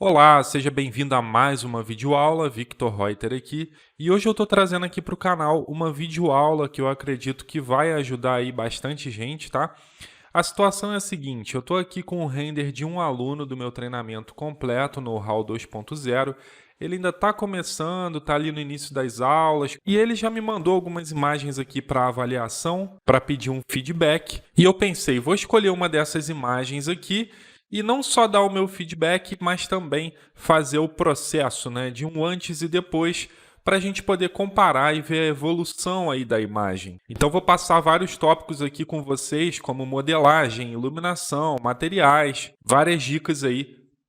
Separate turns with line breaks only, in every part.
Olá, seja bem-vindo a mais uma videoaula, Victor Reuter aqui. E hoje eu estou trazendo aqui para o canal uma videoaula que eu acredito que vai ajudar aí bastante gente, tá? A situação é a seguinte, eu estou aqui com o render de um aluno do meu treinamento completo no Know-how 2.0. Ele ainda está começando, está ali no início das aulas, e ele já me mandou algumas imagens aqui para avaliação, para pedir um feedback. E eu pensei, vou escolher uma dessas imagens aqui, e não só dar o meu feedback, mas também fazer o processo, né, de um antes e depois, para a gente poder comparar e ver a evolução aí da imagem. Então vou passar vários tópicos aqui com vocês, como modelagem, iluminação, materiais, várias dicas aí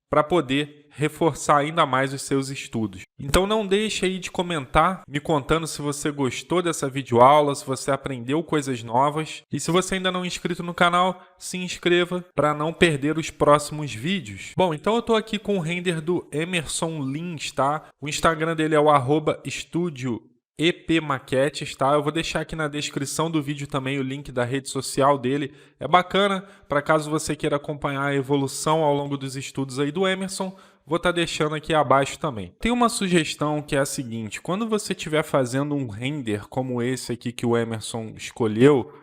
para poder reforçar ainda mais os seus estudos. Então não deixe aí de comentar, me contando se você gostou dessa videoaula, se você aprendeu coisas novas. E se você ainda não é inscrito no canal, se inscreva para não perder os próximos vídeos. Bom, então eu estou aqui com o render do Emerson Lins, tá? O Instagram dele é o @estudioepmaquetes, tá? Eu vou deixar aqui na descrição do vídeo também o link da rede social dele. É bacana para caso você queira acompanhar a evolução ao longo dos estudos aí do Emerson. Vou estar deixando aqui abaixo também. Tem uma sugestão que é a seguinte, quando você estiver fazendo um render como esse aqui que o Emerson escolheu,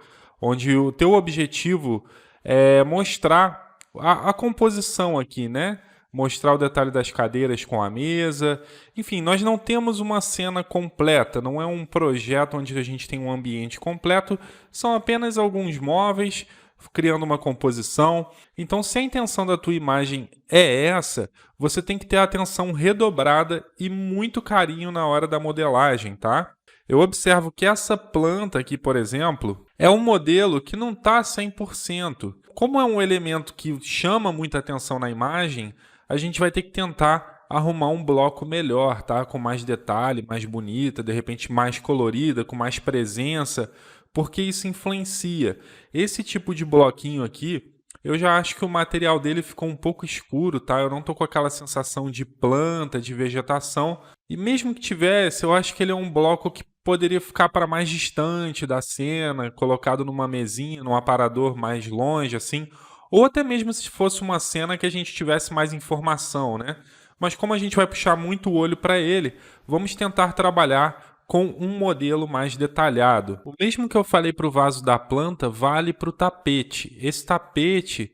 onde o teu objetivo é mostrar a composição aqui, né? Mostrar o detalhe das cadeiras com a mesa. Enfim, nós não temos uma cena completa, não é um projeto onde a gente tem um ambiente completo, são apenas alguns móveis, criando uma composição. Então, se a intenção da tua imagem é essa, você tem que ter a atenção redobrada e muito carinho na hora da modelagem, tá? Eu observo que essa planta aqui, por exemplo, é um modelo que não está 100%. Como é um elemento que chama muita atenção na imagem, a gente vai ter que tentar arrumar um bloco melhor, tá? Com mais detalhe, mais bonita, de repente mais colorida, com mais presença, porque isso influencia. Esse tipo de bloquinho aqui, eu já acho que o material dele ficou um pouco escuro, tá? Eu não tô com aquela sensação de planta, de vegetação. E mesmo que tivesse, eu acho que ele é um bloco que poderia ficar para mais distante da cena, colocado numa mesinha, num aparador mais longe, assim. Ou até mesmo se fosse uma cena que a gente tivesse mais informação, né? Mas como a gente vai puxar muito o olho para ele, vamos tentar trabalhar com um modelo mais detalhado. O mesmo que eu falei para o vaso da planta, vale para o tapete. Esse tapete,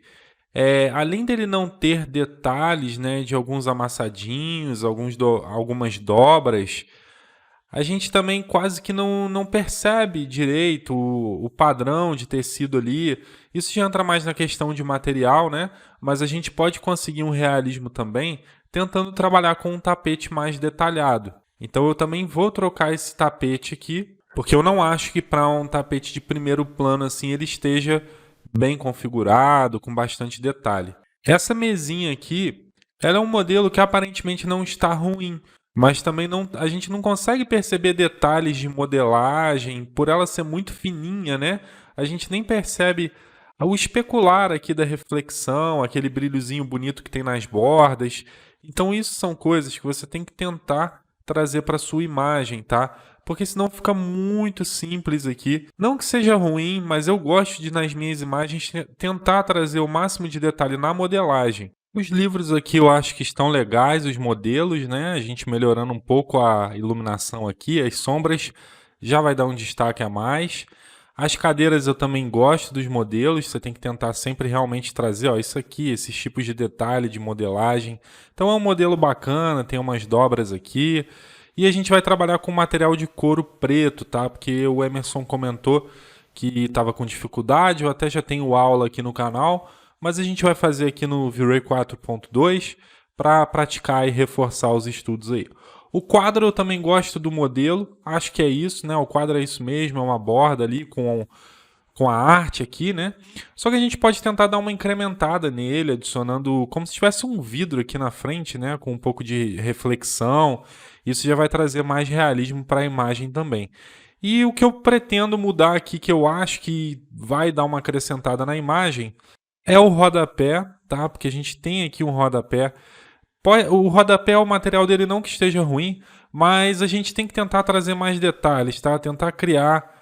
além dele não ter detalhes, né, de alguns amassadinhos, algumas dobras, a gente também quase que não percebe direito o padrão de tecido ali. Isso já entra mais na questão de material, né? Mas a gente pode conseguir um realismo também tentando trabalhar com um tapete mais detalhado. Então eu também vou trocar esse tapete aqui, porque eu não acho que para um tapete de primeiro plano assim ele esteja bem configurado, com bastante detalhe. Essa mesinha aqui, ela é um modelo que aparentemente não está ruim, mas também a gente não consegue perceber detalhes de modelagem, por ela ser muito fininha, né? A gente nem percebe o especular aqui da reflexão, aquele brilhozinho bonito que tem nas bordas. Então isso são coisas que você tem que tentar trazer para sua imagem, tá? Porque senão fica muito simples aqui. Não que seja ruim, mas eu gosto de, nas minhas imagens, tentar trazer o máximo de detalhe na modelagem. Os livros aqui eu acho que estão legais, os modelos, né? A gente melhorando um pouco a iluminação aqui, as sombras já vai dar um destaque a mais. As cadeiras eu também gosto dos modelos, você tem que tentar sempre realmente trazer, ó, isso aqui, esses tipos de detalhe de modelagem. Então é um modelo bacana, tem umas dobras aqui. E a gente vai trabalhar com material de couro preto, tá? Porque o Emerson comentou que estava com dificuldade, eu até já tenho aula aqui no canal, mas a gente vai fazer aqui no V-Ray 4.2 para praticar e reforçar os estudos aí. O quadro eu também gosto do modelo, acho que é isso, né? O quadro é isso mesmo, é uma borda ali com a arte aqui, né? Só que a gente pode tentar dar uma incrementada nele, adicionando como se tivesse um vidro aqui na frente, né? Com um pouco de reflexão. Isso já vai trazer mais realismo para a imagem também. E o que eu pretendo mudar aqui, que eu acho que vai dar uma acrescentada na imagem, é o rodapé, tá? Porque a gente tem aqui um rodapé. O rodapé, o material dele não que esteja ruim, mas a gente tem que tentar trazer mais detalhes, tá? Tentar criar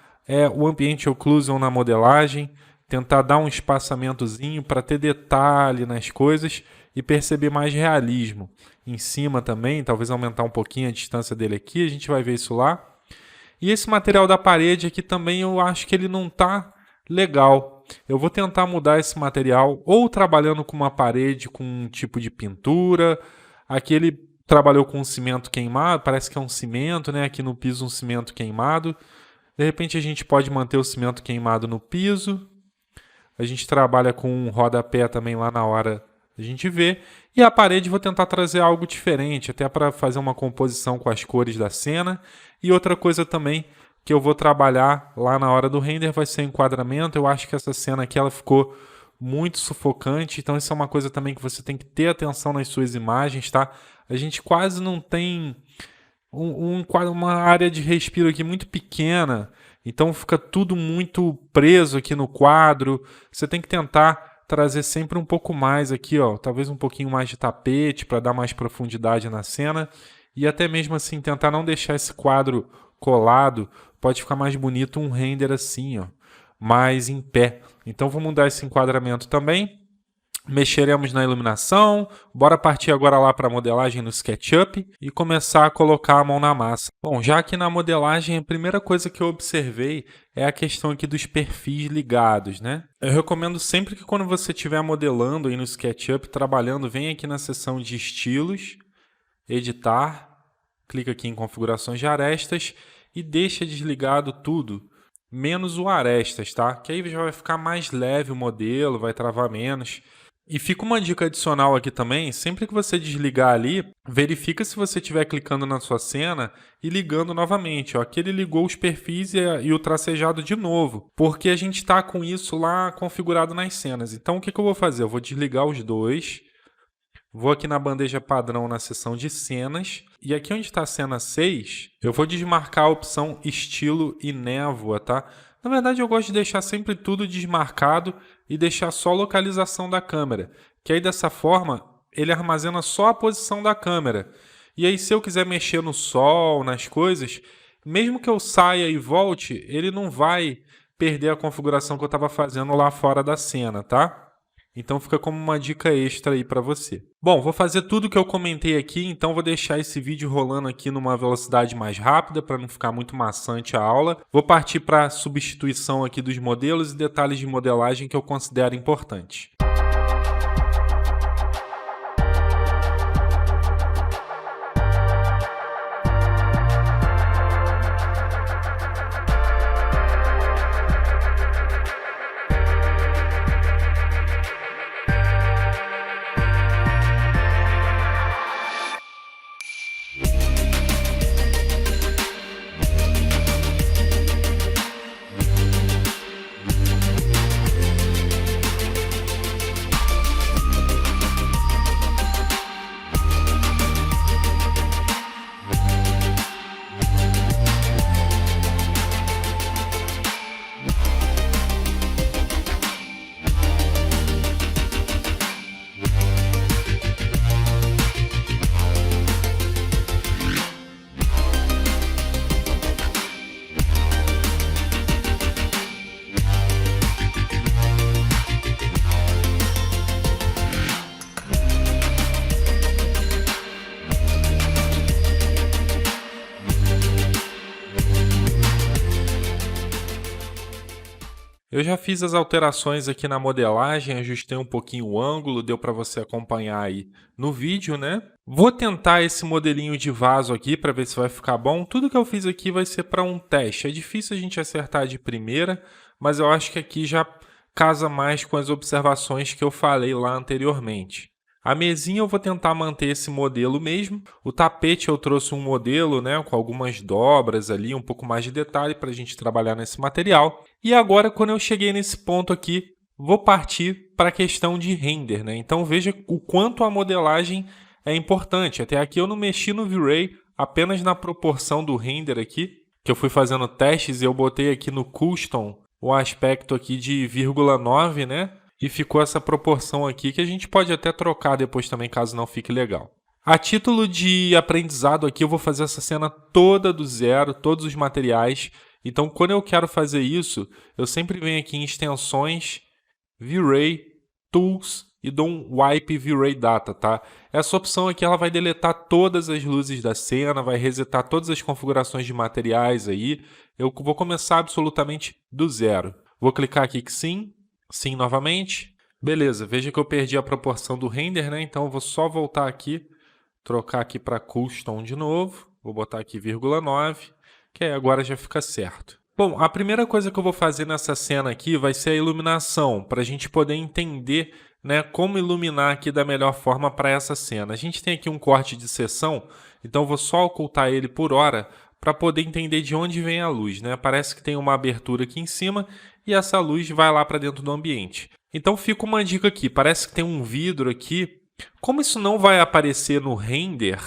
o ambiente occlusion na modelagem, tentar dar um espaçamentozinho para ter detalhe nas coisas e perceber mais realismo. Em cima também, talvez aumentar um pouquinho a distância dele aqui, a gente vai ver isso lá. E esse material da parede aqui também eu acho que ele não está legal. Eu vou tentar mudar esse material, ou trabalhando com uma parede com um tipo de pintura. Aqui ele trabalhou com um cimento queimado, parece que é um cimento, né? Aqui no piso um cimento queimado. De repente a gente pode manter o cimento queimado no piso. A gente trabalha com um rodapé também lá na hora a gente vê. E a parede vou tentar trazer algo diferente, até para fazer uma composição com as cores da cena. E outra coisa também que eu vou trabalhar lá na hora do render vai ser o enquadramento. Eu acho que essa cena aqui ela ficou muito sufocante, então isso é uma coisa também que você tem que ter atenção nas suas imagens, tá? A gente quase não tem uma área de respiro aqui muito pequena, então fica tudo muito preso aqui no quadro. Você tem que tentar trazer sempre um pouco mais aqui, ó, talvez um pouquinho mais de tapete para dar mais profundidade na cena e até mesmo assim tentar não deixar esse quadro colado. Pode ficar mais bonito um render assim, ó, mais em pé. Então vou mudar esse enquadramento também. Mexeremos na iluminação. Bora partir agora lá para a modelagem no SketchUp e começar a colocar a mão na massa. Bom, já aqui na modelagem, a primeira coisa que eu observei é a questão aqui dos perfis ligados, né? Eu recomendo sempre que quando você estiver modelando aí no SketchUp, trabalhando, vem aqui na seção de estilos, editar, clica aqui em configurações de arestas e deixa desligado tudo, menos o arestas, tá? Que aí já vai ficar mais leve o modelo, vai travar menos. E fica uma dica adicional aqui também, sempre que você desligar ali, verifica se você estiver clicando na sua cena e ligando novamente. Ó, aqui ele ligou os perfis e o tracejado de novo, porque a gente está com isso lá configurado nas cenas. Então o que eu vou fazer? Eu vou desligar os dois, vou aqui na bandeja padrão na seção de cenas, e aqui onde está a cena 6, eu vou desmarcar a opção estilo e névoa, tá? Na verdade eu gosto de deixar sempre tudo desmarcado e deixar só a localização da câmera, que aí dessa forma ele armazena só a posição da câmera. E aí se eu quiser mexer no sol, nas coisas, mesmo que eu saia e volte, ele não vai perder a configuração que eu estava fazendo lá fora da cena, tá? Então fica como uma dica extra aí para você. Bom, vou fazer tudo que eu comentei aqui, então vou deixar esse vídeo rolando aqui numa velocidade mais rápida para não ficar muito maçante a aula. Vou partir para a substituição aqui dos modelos e detalhes de modelagem que eu considero importantes. Eu já fiz as alterações aqui na modelagem, ajustei um pouquinho o ângulo, deu para você acompanhar aí no vídeo, né? Vou tentar esse modelinho de vaso aqui para ver se vai ficar bom. Tudo que eu fiz aqui vai ser para um teste. É difícil a gente acertar de primeira, mas eu acho que aqui já casa mais com as observações que eu falei lá anteriormente. A mesinha eu vou tentar manter esse modelo mesmo. O tapete eu trouxe um modelo, né, com algumas dobras ali, um pouco mais de detalhe para a gente trabalhar nesse material. E agora, quando eu cheguei nesse ponto aqui, vou partir para a questão de render, né? Então veja o quanto a modelagem é importante. Até aqui eu não mexi no V-Ray, apenas na proporção do render aqui, que eu fui fazendo testes e eu botei aqui no Custom o aspecto aqui de 0,9, né? E ficou essa proporção aqui que a gente pode até trocar depois também, caso não fique legal. A título de aprendizado aqui, eu vou fazer essa cena toda do zero, todos os materiais. Então, quando eu quero fazer isso, eu sempre venho aqui em extensões, V-Ray, Tools e dou um Wipe V-Ray Data, tá? Essa opção aqui ela vai deletar todas as luzes da cena, vai resetar todas as configurações de materiais aí. Eu vou começar absolutamente do zero. Vou clicar aqui que sim, sim novamente. Beleza, veja que eu perdi a proporção do render, né? Então eu vou só voltar aqui, trocar aqui para Custom de novo. Vou botar aqui 0,9, que aí agora já fica certo. Bom, a primeira coisa que eu vou fazer nessa cena aqui vai ser a iluminação, para a gente poder entender, né, como iluminar aqui da melhor forma para essa cena. A gente tem aqui um corte de seção, então eu vou só ocultar ele por hora para poder entender de onde vem a luz, né? Parece que tem uma abertura aqui em cima e essa luz vai lá para dentro do ambiente. Então fica uma dica aqui, parece que tem um vidro aqui. Como isso não vai aparecer no render,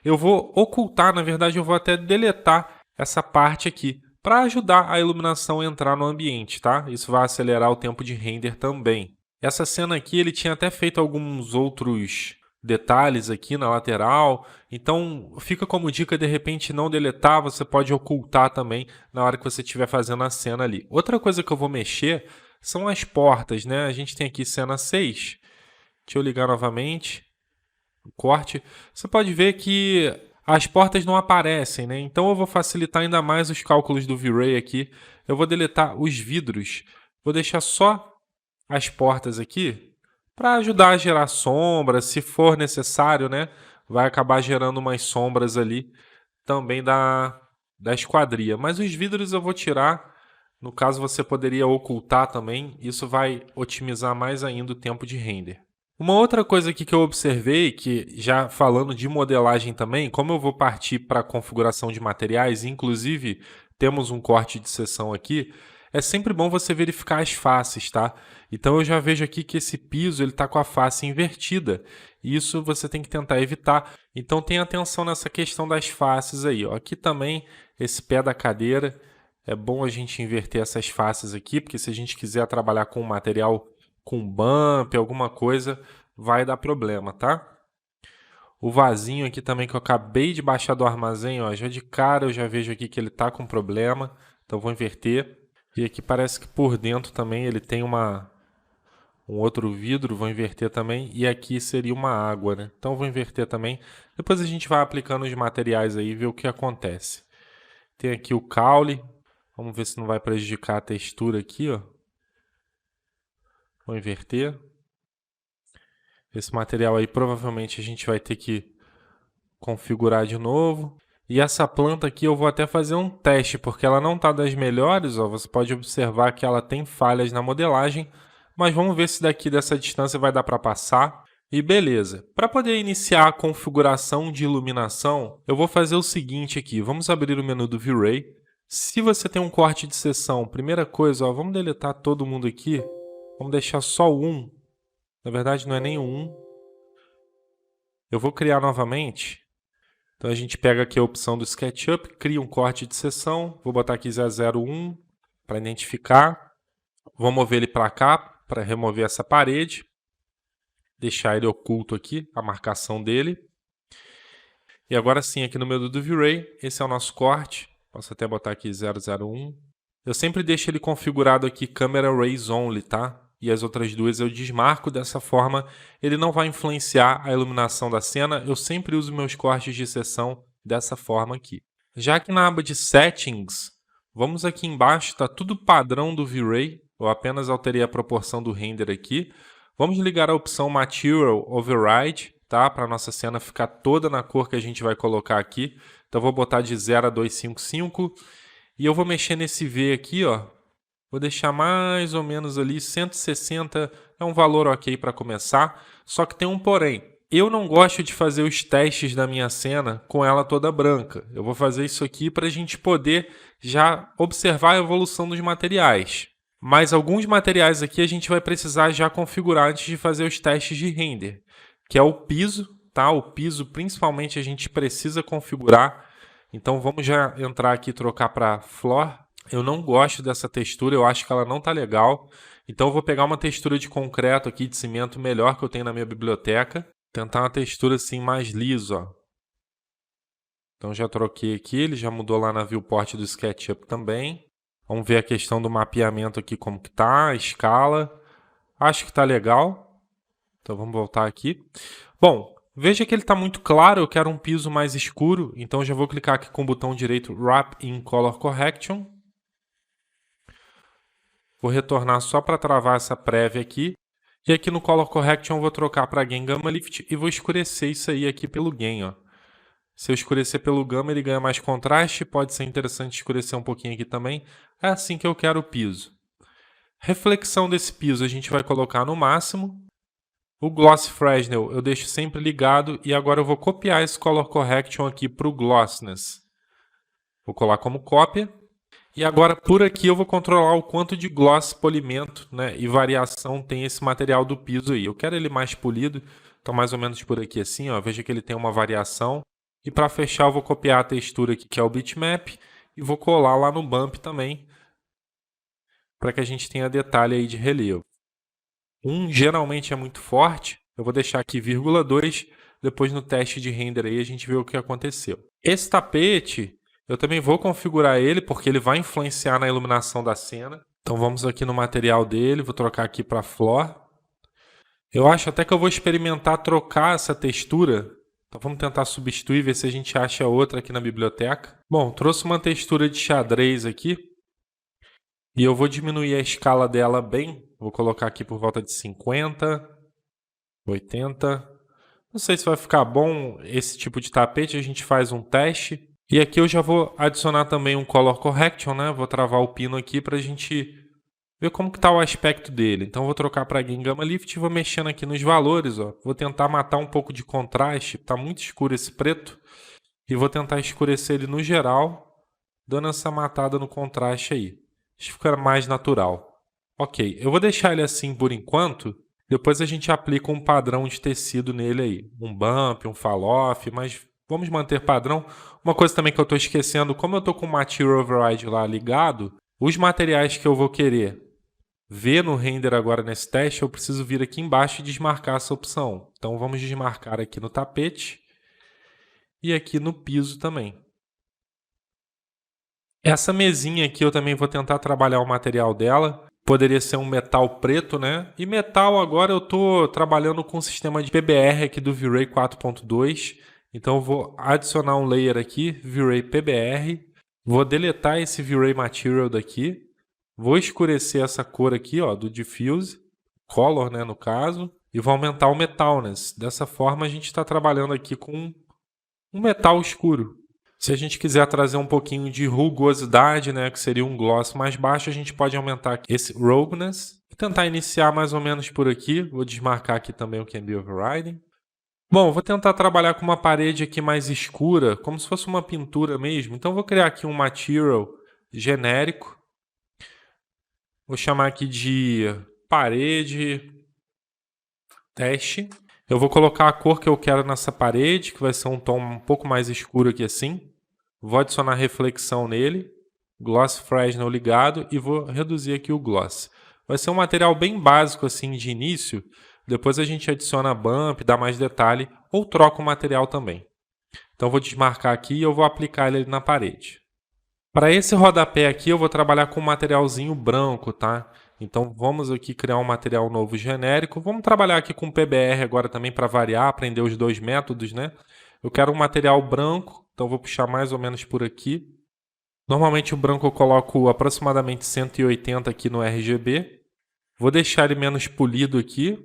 eu vou ocultar, na verdade eu vou até deletar essa parte aqui, para ajudar a iluminação a entrar no ambiente, tá? Isso vai acelerar o tempo de render também. Essa cena aqui, ele tinha até feito alguns outros detalhes aqui na lateral, então fica como dica, de repente, não deletar, você pode ocultar também na hora que você estiver fazendo a cena ali. Outra coisa que eu vou mexer são as portas, né? A gente tem aqui cena 6. Deixa eu ligar novamente o corte. Você pode ver que as portas não aparecem, né? Então eu vou facilitar ainda mais os cálculos do V-Ray aqui. Eu vou deletar os vidros. Vou deixar só as portas aqui para ajudar a gerar sombras, se for necessário, né? Vai acabar gerando umas sombras ali também da esquadria. Mas os vidros eu vou tirar. No caso, você poderia ocultar também. Isso vai otimizar mais ainda o tempo de render. Uma outra coisa aqui que eu observei, que já falando de modelagem também, como eu vou partir para a configuração de materiais, inclusive temos um corte de seção aqui, é sempre bom você verificar as faces, tá? Então eu já vejo aqui que esse piso ele está com a face invertida, e isso você tem que tentar evitar. Então tenha atenção nessa questão das faces aí, ó. Aqui também esse pé da cadeira, é bom a gente inverter essas faces aqui, porque se a gente quiser trabalhar com um material com bump, alguma coisa, vai dar problema, tá? O vasinho aqui também que eu acabei de baixar do armazém, ó, já de cara eu já vejo aqui que ele tá com problema, então vou inverter. E aqui parece que por dentro também ele tem um outro vidro, vou inverter também, e aqui seria uma água, né? Então vou inverter também. Depois a gente vai aplicando os materiais aí e ver o que acontece. Tem aqui o caule, vamos ver se não vai prejudicar a textura aqui, ó. Vou inverter. Esse material aí provavelmente a gente vai ter que configurar de novo. E essa planta aqui eu vou até fazer um teste, porque ela não está das melhores, ó. Você pode observar que ela tem falhas na modelagem, mas vamos ver se daqui dessa distância vai dar para passar. E beleza. Para poder iniciar a configuração de iluminação, eu vou fazer o seguinte aqui. Vamos abrir o menu do V-Ray. Se você tem um corte de seção, primeira coisa, ó, vamos deletar todo mundo aqui. Vamos deixar só o 1. Na verdade, não é nem o 1. Eu vou criar novamente. Então, a gente pega aqui a opção do SketchUp, cria um corte de seção. Vou botar aqui 001 para identificar. Vou mover ele para cá para remover essa parede. Deixar ele oculto aqui, a marcação dele. E agora sim, aqui no menu do V-Ray, esse é o nosso corte. Posso até botar aqui 001. Eu sempre deixo ele configurado aqui Camera Rays Only, tá? E as outras duas eu desmarco, dessa forma ele não vai influenciar a iluminação da cena. Eu sempre uso meus cortes de seção dessa forma aqui. Já que na aba de Settings, vamos aqui embaixo, está tudo padrão do V-Ray. Eu apenas alterei a proporção do render aqui. Vamos ligar a opção Material Override, tá? Para a nossa cena ficar toda na cor que a gente vai colocar aqui. Então eu vou botar de 0 a 255 e eu vou mexer nesse V aqui, ó. Vou deixar mais ou menos ali 160, é um valor ok para começar, só que tem um porém. Eu não gosto de fazer os testes da minha cena com ela toda branca. Eu vou fazer isso aqui para a gente poder já observar a evolução dos materiais. Mas alguns materiais aqui a gente vai precisar já configurar antes de fazer os testes de render, que é o piso, tá? O piso principalmente a gente precisa configurar. Então vamos já entrar aqui e trocar para Floor. Eu não gosto dessa textura, eu acho que ela não está legal. Então eu vou pegar uma textura de concreto aqui, de cimento melhor que eu tenho na minha biblioteca. Tentar uma textura assim mais lisa, ó. Então já troquei aqui, ele já mudou lá na viewport do SketchUp também. Vamos ver a questão do mapeamento aqui como que tá, a escala. Acho que está legal. Então vamos voltar aqui. Bom, veja que ele está muito claro, eu quero um piso mais escuro, então já vou clicar aqui com o botão direito Wrap in Color Correction. Vou retornar só para travar essa prévia aqui. E aqui no Color Correction eu vou trocar para Gain Gamma Lift e vou escurecer isso aí aqui pelo Gain, ó. Se eu escurecer pelo Gamma, ele ganha mais contraste, pode ser interessante escurecer um pouquinho aqui também. É assim que eu quero o piso. Reflexão desse piso a gente vai colocar no máximo. O Gloss Fresnel eu deixo sempre ligado e agora eu vou copiar esse Color Correction aqui para o Glossness. Vou colar como cópia. E agora por aqui eu vou controlar o quanto de gloss, polimento, né, e variação tem esse material do piso aí. Eu quero ele mais polido, então mais ou menos por aqui assim, ó, veja que ele tem uma variação. E para fechar eu vou copiar a textura aqui que é o bitmap e vou colar lá no bump também, para que a gente tenha detalhe aí de relevo. Geralmente é muito forte, eu vou deixar aqui 0,2, depois no teste de render aí a gente vê o que aconteceu. Esse tapete eu também vou configurar ele, porque ele vai influenciar na iluminação da cena. Então vamos aqui no material dele, vou trocar aqui para Floor. Eu acho até que eu vou experimentar trocar essa textura. Então vamos tentar substituir, ver se a gente acha outra aqui na biblioteca. Bom, trouxe uma textura de xadrez aqui. E eu vou diminuir a escala dela bem. Vou colocar aqui por volta de 50, 80. Não sei se vai ficar bom esse tipo de tapete, a gente faz um teste. E aqui eu já vou adicionar também um Color Correction, né? Vou travar o pino aqui para a gente ver como que está o aspecto dele. Então vou trocar para Gain Gamma Lift e vou mexendo aqui nos valores, ó. Vou tentar matar um pouco de contraste, está muito escuro esse preto. E vou tentar escurecer ele no geral, dando essa matada no contraste aí. Isso fica mais natural. Ok, eu vou deixar ele assim por enquanto. Depois a gente aplica um padrão de tecido nele aí. Um bump, um fall-off, mas vamos manter padrão. Uma coisa também que eu estou esquecendo, como eu estou com o Material Override lá ligado, os materiais que eu vou querer ver no render agora nesse teste, eu preciso vir aqui embaixo e desmarcar essa opção. Então vamos desmarcar aqui no tapete e aqui no piso também. Essa mesinha aqui eu também vou tentar trabalhar o material dela. Poderia ser um metal preto, né? E metal agora eu estou trabalhando com o sistema de PBR aqui do V-Ray 4.2. Então eu vou adicionar um layer aqui, V-Ray PBR. Vou deletar esse V-Ray Material daqui. Vou escurecer essa cor aqui, ó, do Diffuse, Color, né, no caso. E vou aumentar o Metalness. Dessa forma a gente está trabalhando aqui com um metal escuro. Se a gente quiser trazer um pouquinho de rugosidade, né, que seria um gloss mais baixo, a gente pode aumentar esse Roughness. E tentar iniciar mais ou menos por aqui. Vou desmarcar aqui também o Can Be Overriding. Bom, vou tentar trabalhar com uma parede aqui mais escura, como se fosse uma pintura mesmo. Então vou criar aqui um material genérico. Vou chamar aqui de parede teste. Eu vou colocar a cor que eu quero nessa parede, que vai ser um tom um pouco mais escuro aqui assim. Vou adicionar reflexão nele, Gloss Fresnel ligado e vou reduzir aqui o gloss. Vai ser um material bem básico assim de início. Depois a gente adiciona bump, dá mais detalhe ou troca o material também. Então vou desmarcar aqui e eu vou aplicar ele na parede. Para esse rodapé aqui eu vou trabalhar com um materialzinho branco, tá? Então vamos aqui criar um material novo genérico. Vamos trabalhar aqui com PBR agora também para variar, aprender os dois métodos, né? Eu quero um material branco, então vou puxar mais ou menos por aqui. Normalmente o branco eu coloco aproximadamente 180 aqui no RGB. Vou deixar ele menos polido aqui.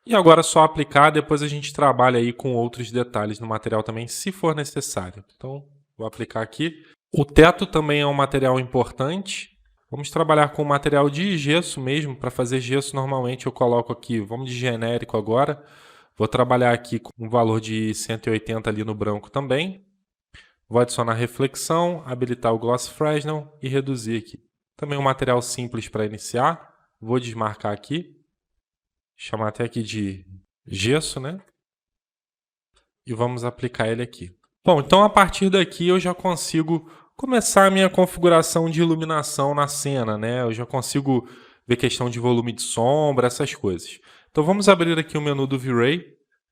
E agora é só aplicar, depois a gente trabalha aí com outros detalhes no material também, se for necessário. Então vou aplicar aqui. O teto também é um material importante. Vamos trabalhar com material de gesso mesmo. Para fazer gesso, normalmente eu coloco aqui, vamos de genérico agora. Vou trabalhar aqui com um valor de 180 ali no branco também. Vou adicionar reflexão, habilitar o Gloss Fresnel e reduzir aqui. Também um material simples para iniciar. Vou desmarcar aqui. Chamar até aqui de gesso, né? E vamos aplicar ele aqui. Bom, então a partir daqui eu já consigo começar a minha configuração de iluminação na cena, né? Eu já consigo ver questão de volume de sombra, essas coisas. Então vamos abrir aqui o menu do V-Ray.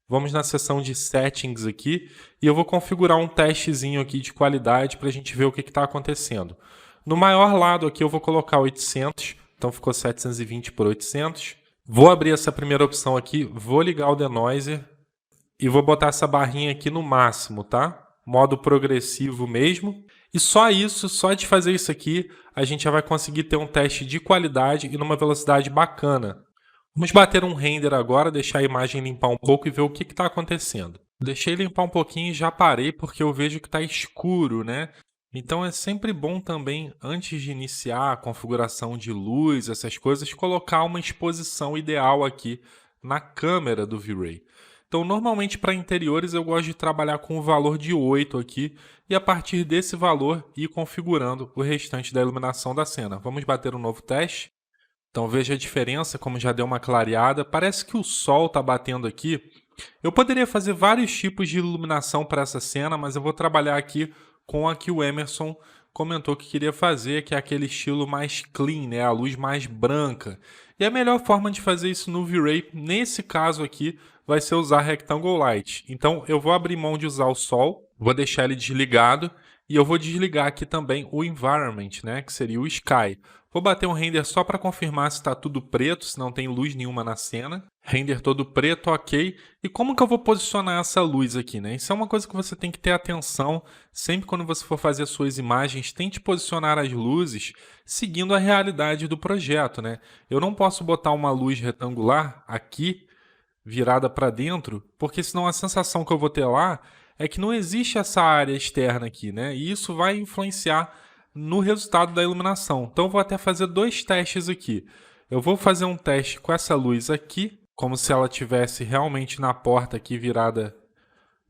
Vamos na seção de Settings aqui e eu vou configurar um testezinho aqui de qualidade para a gente ver o que está acontecendo. No maior lado aqui eu vou colocar 800, então ficou 720 por 800. Vou abrir essa primeira opção aqui, vou ligar o denoiser e vou botar essa barrinha aqui no máximo, tá? Modo progressivo mesmo. E só isso, só de fazer isso aqui, a gente já vai conseguir ter um teste de qualidade e numa velocidade bacana. Vamos bater um render agora, deixar a imagem limpar um pouco e ver o que está acontecendo. Deixei limpar um pouquinho e já parei porque eu vejo que está escuro, né? Então é sempre bom também, antes de iniciar a configuração de luz, essas coisas, colocar uma exposição ideal aqui na câmera do V-Ray. Então, normalmente para interiores eu gosto de trabalhar com o valor de 8 aqui e a partir desse valor ir configurando o restante da iluminação da cena. Vamos bater um novo teste. Então veja a diferença, como já deu uma clareada. Parece que o sol está batendo aqui. Eu poderia fazer vários tipos de iluminação para essa cena, mas eu vou trabalhar aqui com a que o Emerson comentou que queria fazer, que é aquele estilo mais clean, né? A luz mais branca. E a melhor forma de fazer isso no V-Ray, nesse caso aqui, vai ser usar Rectangle Light. Então eu vou abrir mão de usar o sol, vou deixar ele desligado e eu vou desligar aqui também o Environment, né? Que seria o Sky. Vou bater um render só para confirmar se está tudo preto, se não tem luz nenhuma na cena. Render todo preto, ok. E como que eu vou posicionar essa luz aqui, né? Isso é uma coisa que você tem que ter atenção. Sempre quando você for fazer as suas imagens, tente posicionar as luzes seguindo a realidade do projeto, né? Eu não posso botar uma luz retangular aqui, virada para dentro, porque senão a sensação que eu vou ter lá é que não existe essa área externa aqui, né? E isso vai influenciar no resultado da iluminação. Então eu vou até fazer dois testes aqui. Eu vou fazer um teste com essa luz aqui, como se ela estivesse realmente na porta aqui virada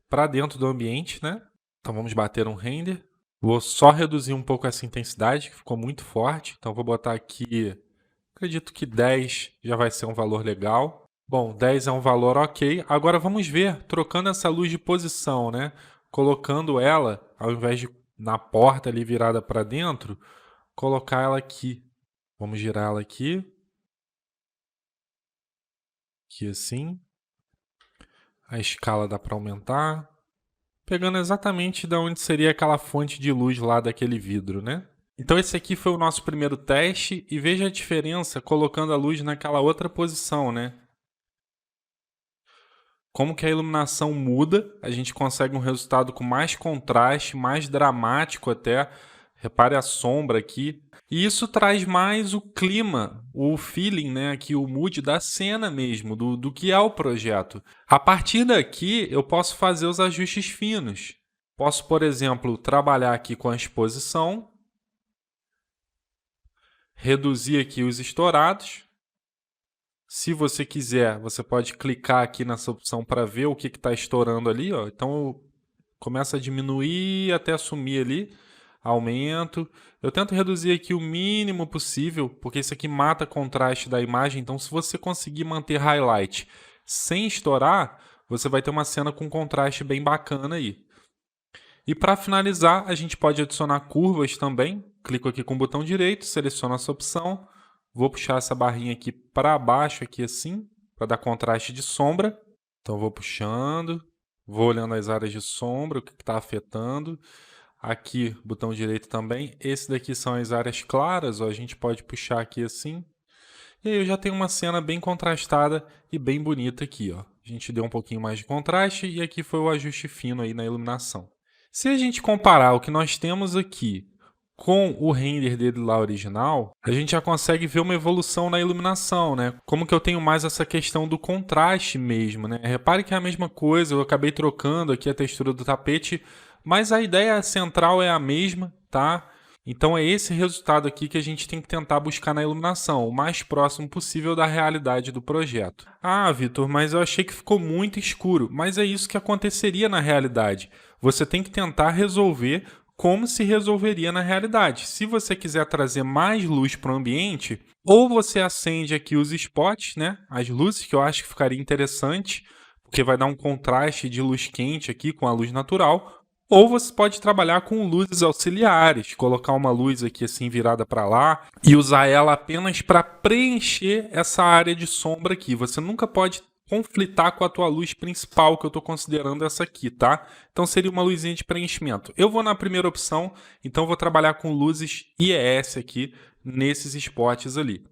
para dentro do ambiente, né? Então vamos bater um render. Vou só reduzir um pouco essa intensidade, que ficou muito forte. Então vou botar aqui, acredito que 10 já vai ser um valor legal. Bom, 10 é um valor ok. Agora vamos ver, trocando essa luz de posição, né? Colocando ela, ao invés de na porta ali virada para dentro, colocar ela aqui. Vamos girar ela aqui. Aqui assim. A escala dá para aumentar. Pegando exatamente de onde seria aquela fonte de luz lá daquele vidro, né? Então esse aqui foi o nosso primeiro teste e veja a diferença colocando a luz naquela outra posição, né? Como que a iluminação muda, a gente consegue um resultado com mais contraste, mais dramático até. Repare a sombra aqui. E isso traz mais o clima, o feeling, né, aqui, o mood da cena mesmo, do que é o projeto. A partir daqui, eu posso fazer os ajustes finos. Posso, por exemplo, trabalhar aqui com a exposição, reduzir aqui os estourados. Se você quiser, você pode clicar aqui nessa opção para ver o que está estourando ali. Ó. Então, começa a diminuir até sumir ali. Aumento. Eu tento reduzir aqui o mínimo possível, porque isso aqui mata contraste da imagem. Então, se você conseguir manter highlight sem estourar, você vai ter uma cena com contraste bem bacana aí. E para finalizar, a gente pode adicionar curvas também. Clico aqui com o botão direito, seleciono essa opção. Vou puxar essa barrinha aqui para baixo, aqui assim, para dar contraste de sombra. Então, vou puxando, vou olhando as áreas de sombra, o que está afetando. Aqui, botão direito também. Esse daqui são as áreas claras, ó, a gente pode puxar aqui assim. E aí eu já tenho uma cena bem contrastada e bem bonita aqui, ó. A gente deu um pouquinho mais de contraste e aqui foi o ajuste fino aí na iluminação. Se a gente comparar o que nós temos aqui com o render dele lá original, a gente já consegue ver uma evolução na iluminação, né? Como que eu tenho mais essa questão do contraste mesmo, né? Repare que é a mesma coisa, eu acabei trocando aqui a textura do tapete, mas a ideia central é a mesma, tá? Então é esse resultado aqui que a gente tem que tentar buscar na iluminação, o mais próximo possível da realidade do projeto. Ah, Vitor, mas eu achei que ficou muito escuro. Mas é isso que aconteceria na realidade. Você tem que tentar resolver como se resolveria na realidade. Se você quiser trazer mais luz para o ambiente, ou você acende aqui os spots, né? As luzes, que eu acho que ficaria interessante, porque vai dar um contraste de luz quente aqui com a luz natural, ou você pode trabalhar com luzes auxiliares, colocar uma luz aqui assim virada para lá e usar ela apenas para preencher essa área de sombra aqui. Você nunca pode conflitar com a tua luz principal, que eu estou considerando essa aqui, tá? Então seria uma luzinha de preenchimento. Eu vou na primeira opção, então vou trabalhar com luzes IES aqui nesses spots ali.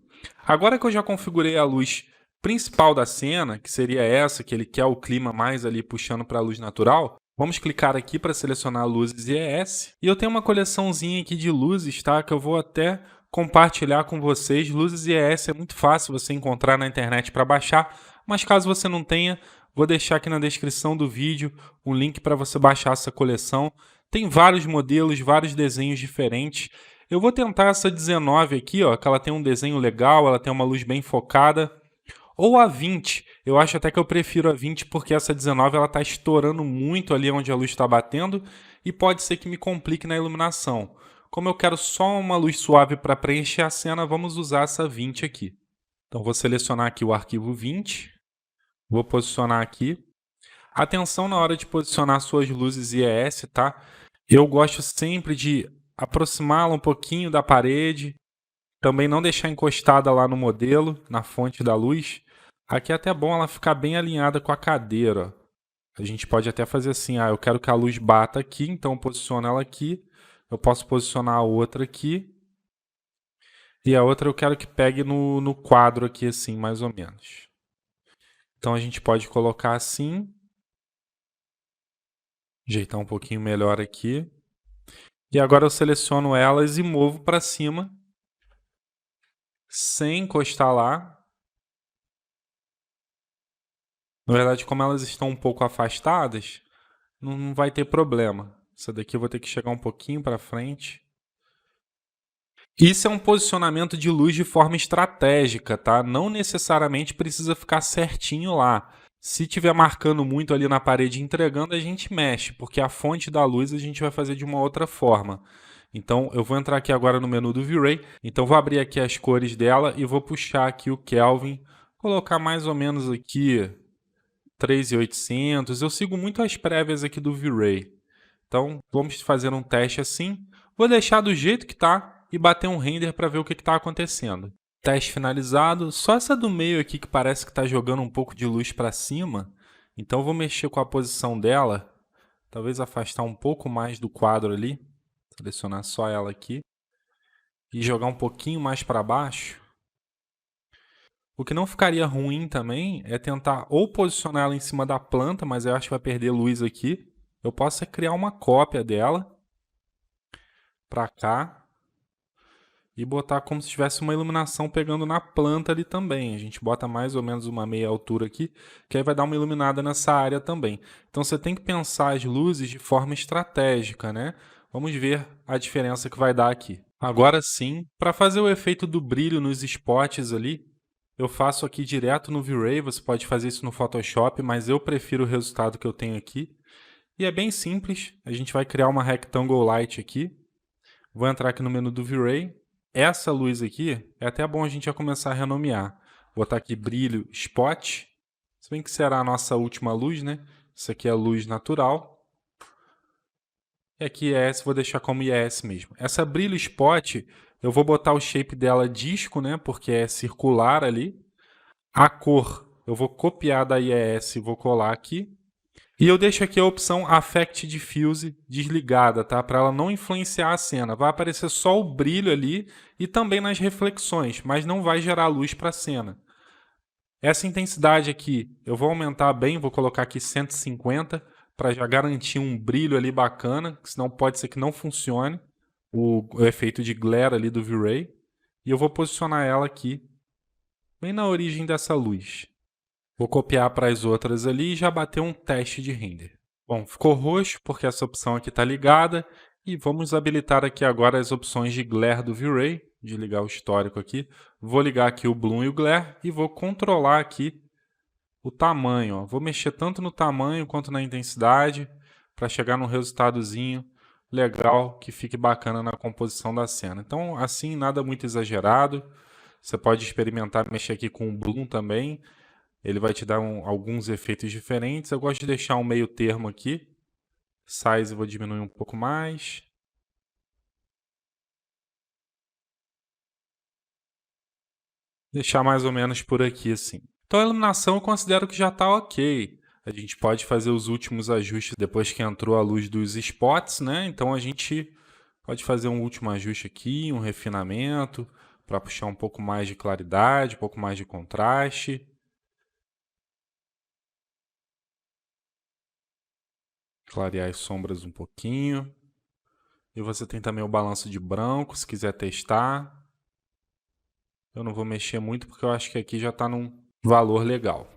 Agora que eu já configurei a luz principal da cena, que seria essa, que ele quer o clima mais ali puxando para a luz natural, vamos clicar aqui para selecionar luzes ES. E eu tenho uma coleçãozinha aqui de luzes, tá? Que eu vou até compartilhar com vocês. Luzes ES é muito fácil você encontrar na internet para baixar, mas caso você não tenha, vou deixar aqui na descrição do vídeo um link para você baixar essa coleção. Tem vários modelos, vários desenhos diferentes. Eu vou tentar essa 19 aqui, ó, que ela tem um desenho legal, ela tem uma luz bem focada. Ou a 20, eu acho até que eu prefiro a 20 porque essa 19 ela está estourando muito ali onde a luz está batendo e pode ser que me complique na iluminação. Como eu quero só uma luz suave para preencher a cena, vamos usar essa 20 aqui. Então vou selecionar aqui o arquivo 20, vou posicionar aqui. Atenção na hora de posicionar suas luzes IES, tá? Eu gosto sempre de aproximá-la um pouquinho da parede, também não deixar encostada lá no modelo, na fonte da luz. Aqui é até bom ela ficar bem alinhada com a cadeira. A gente pode até fazer assim, eu quero que a luz bata aqui, então eu posiciono ela aqui. Eu posso posicionar a outra aqui. E a outra eu quero que pegue no quadro aqui assim, mais ou menos. Então a gente pode colocar assim. Ajeitar um pouquinho melhor aqui. E agora eu seleciono elas e movo para cima. Sem encostar lá. Na verdade, como elas estão um pouco afastadas, não vai ter problema. Essa daqui eu vou ter que chegar um pouquinho para frente. Isso é um posicionamento de luz de forma estratégica, tá? Não necessariamente precisa ficar certinho lá. Se estiver marcando muito ali na parede entregando, a gente mexe, porque a fonte da luz a gente vai fazer de uma outra forma. Então, eu vou entrar aqui agora no menu do V-Ray. Então, vou abrir aqui as cores dela e vou puxar aqui o Kelvin. Colocar mais ou menos aqui 3.800. Eu sigo muito as prévias aqui do V-Ray. Então, vamos fazer um teste assim. Vou deixar do jeito que está e bater um render para ver o que está acontecendo. Teste finalizado. Só essa do meio aqui que parece que está jogando um pouco de luz para cima. Então, vou mexer com a posição dela. Talvez afastar um pouco mais do quadro ali. Selecionar só ela aqui. E jogar um pouquinho mais para baixo. O que não ficaria ruim também é tentar ou posicionar ela em cima da planta, mas eu acho que vai perder luz aqui. Eu posso criar uma cópia dela para cá e botar como se tivesse uma iluminação pegando na planta ali também. A gente bota mais ou menos uma meia altura aqui, que aí vai dar uma iluminada nessa área também. Então você tem que pensar as luzes de forma estratégica, né? Vamos ver a diferença que vai dar aqui. Agora sim, para fazer o efeito do brilho nos spots ali, eu faço aqui direto no V-Ray, você pode fazer isso no Photoshop, mas eu prefiro o resultado que eu tenho aqui. E é bem simples, a gente vai criar uma Rectangle Light aqui. Vou entrar aqui no menu do V-Ray. Essa luz aqui, é até bom a gente já começar a renomear. Vou botar aqui brilho spot, se bem que será a nossa última luz, né? Isso aqui é a luz natural. E aqui IES, vou deixar como IES mesmo. Essa brilho spot, eu vou botar o shape dela disco, né? Porque é circular ali. A cor, eu vou copiar da IES e vou colar aqui. E eu deixo aqui a opção Affect Diffuse desligada, tá? Para ela não influenciar a cena. Vai aparecer só o brilho ali e também nas reflexões, mas não vai gerar luz para a cena. Essa intensidade aqui, eu vou aumentar bem, vou colocar aqui 150 para já garantir um brilho ali bacana, senão pode ser que não funcione o efeito de glare ali do V-Ray. E eu vou posicionar ela aqui, bem na origem dessa luz. Vou copiar para as outras ali e já bater um teste de render. Bom, ficou roxo porque essa opção aqui está ligada. E vamos habilitar aqui agora as opções de glare do V-Ray, de ligar o histórico aqui. Vou ligar aqui o Bloom e o Glare e vou controlar aqui o tamanho. Ó. Vou mexer tanto no tamanho quanto na intensidade para chegar num resultadozinho legal que fique bacana na composição da cena. Então, assim, nada muito exagerado. Você pode experimentar mexer aqui com o Bloom também. Ele vai te dar alguns efeitos diferentes. Eu gosto de deixar um meio termo aqui. Size eu vou diminuir um pouco mais. Deixar mais ou menos por aqui assim. Então a iluminação eu considero que já está ok. A gente pode fazer os últimos ajustes depois que entrou a luz dos spots, né? Então a gente pode fazer um último ajuste aqui, um refinamento, para puxar um pouco mais de claridade, um pouco mais de contraste. Clarear as sombras um pouquinho. E você tem também o balanço de branco, se quiser testar. Eu não vou mexer muito porque eu acho que aqui já está num valor legal.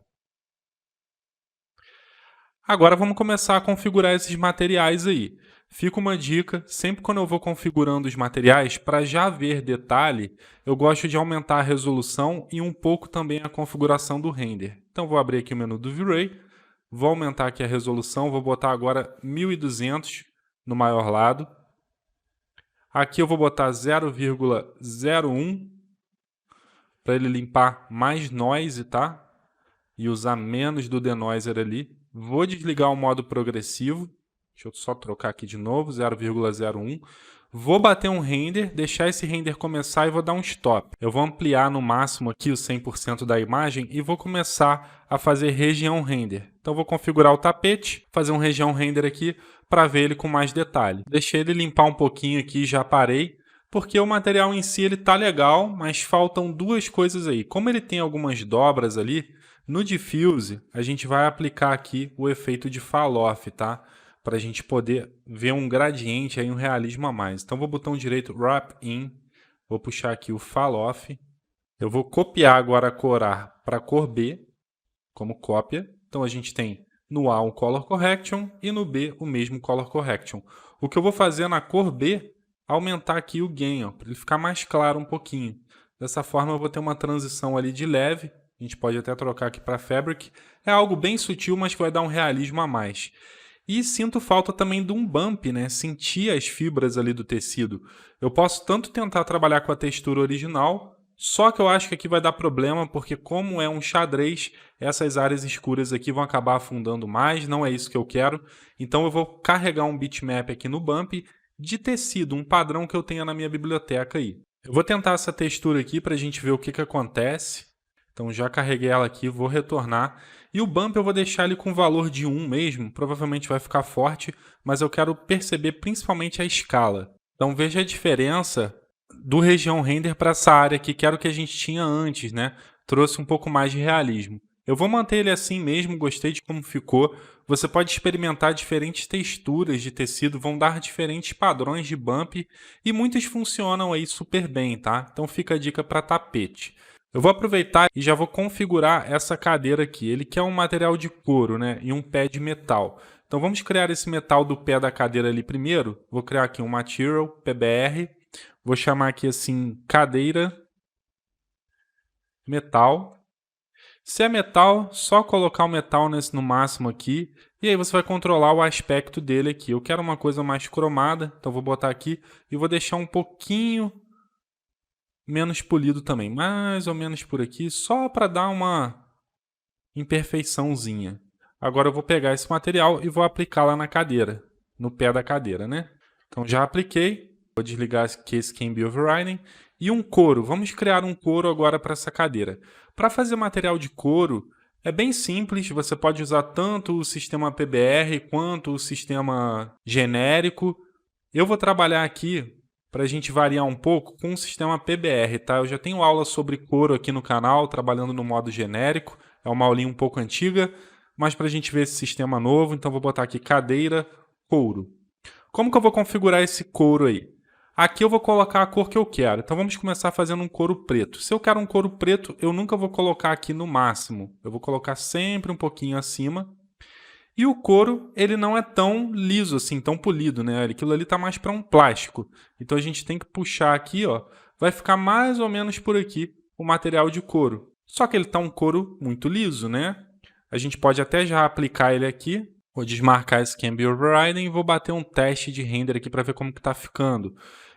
Agora vamos começar a configurar esses materiais aí. Fica uma dica, sempre quando eu vou configurando os materiais, para já ver detalhe, eu gosto de aumentar a resolução e um pouco também a configuração do render. Então vou abrir aqui o menu do V-Ray, vou aumentar aqui a resolução, vou botar agora 1200 no maior lado. Aqui eu vou botar 0,01 para ele limpar mais noise, tá? E usar menos do denoiser ali. Vou desligar o modo progressivo. Deixa eu só trocar aqui de novo, 0,01. Vou bater um render, deixar esse render começar e vou dar um stop. Eu vou ampliar no máximo aqui o 100% da imagem e vou começar a fazer região render. Então vou configurar o tapete, fazer um região render aqui para ver ele com mais detalhe. Deixei ele limpar um pouquinho aqui e já parei, porque o material em si ele tá legal, mas faltam duas coisas aí. Como ele tem algumas dobras ali, no Diffuse a gente vai aplicar aqui o efeito de fall-off, tá? Para a gente poder ver um gradiente, aí, um realismo a mais. Então vou botão direito Wrap In, vou puxar aqui o fall-off. Eu vou copiar agora a cor A para a cor B, como cópia. Então a gente tem no A um Color Correction e no B o mesmo Color Correction. O que eu vou fazer na cor B, aumentar aqui o Gain, para ele ficar mais claro um pouquinho. Dessa forma eu vou ter uma transição ali de leve. A gente pode até trocar aqui para Fabric. É algo bem sutil, mas que vai dar um realismo a mais. E sinto falta também de um bump, né? Sentir as fibras ali do tecido. Eu posso tanto tentar trabalhar com a textura original, só que eu acho que aqui vai dar problema, porque como é um xadrez, essas áreas escuras aqui vão acabar afundando mais, não é isso que eu quero. Então eu vou carregar um bitmap aqui no bump de tecido, um padrão que eu tenha na minha biblioteca aí. Eu vou tentar essa textura aqui para a gente ver o que acontece. Então já carreguei ela aqui, vou retornar. E o bump eu vou deixar ele com valor de 1 mesmo, provavelmente vai ficar forte, mas eu quero perceber principalmente a escala. Então veja a diferença do região render para essa área aqui, que era o que a gente tinha antes, né? Trouxe um pouco mais de realismo. Eu vou manter ele assim mesmo, gostei de como ficou. Você pode experimentar diferentes texturas de tecido, vão dar diferentes padrões de bump e muitas funcionam aí super bem, tá? Então fica a dica para tapete. Eu vou aproveitar e já vou configurar essa cadeira aqui. Ele quer um material de couro, né? E um pé de metal. Então vamos criar esse metal do pé da cadeira ali primeiro. Vou criar aqui um Material, PBR. Vou chamar aqui assim, cadeira, metal. Se é metal, só colocar o metal no máximo aqui. E aí você vai controlar o aspecto dele aqui. Eu quero uma coisa mais cromada, então vou botar aqui e vou deixar um pouquinho menos polido também, mais ou menos por aqui, só para dar uma imperfeiçãozinha. Agora eu vou pegar esse material e vou aplicar lá na cadeira, no pé da cadeira, né? Então já apliquei, vou desligar aqui esse Can Be Overriding. E um couro, vamos criar um couro agora para essa cadeira. Para fazer material de couro, é bem simples, você pode usar tanto o sistema PBR quanto o sistema genérico. Eu vou trabalhar aqui para a gente variar um pouco com o sistema PBR, tá? Eu já tenho aula sobre couro aqui no canal, trabalhando no modo genérico. É uma aulinha um pouco antiga, mas para a gente ver esse sistema novo, então vou botar aqui cadeira, couro. Como que eu vou configurar esse couro aí? Aqui eu vou colocar a cor que eu quero. Então vamos começar fazendo um couro preto. Se eu quero um couro preto, eu nunca vou colocar aqui no máximo. Eu vou colocar sempre um pouquinho acima. E o couro, ele não é tão liso assim, tão polido, né? Aquilo ali tá mais para um plástico. Então a gente tem que puxar aqui, ó. Vai ficar mais ou menos por aqui o material de couro. Só que ele tá um couro muito liso, né? A gente pode até já aplicar ele aqui. Vou desmarcar esse Can Be Overriding e vou bater um teste de render aqui para ver como que tá ficando.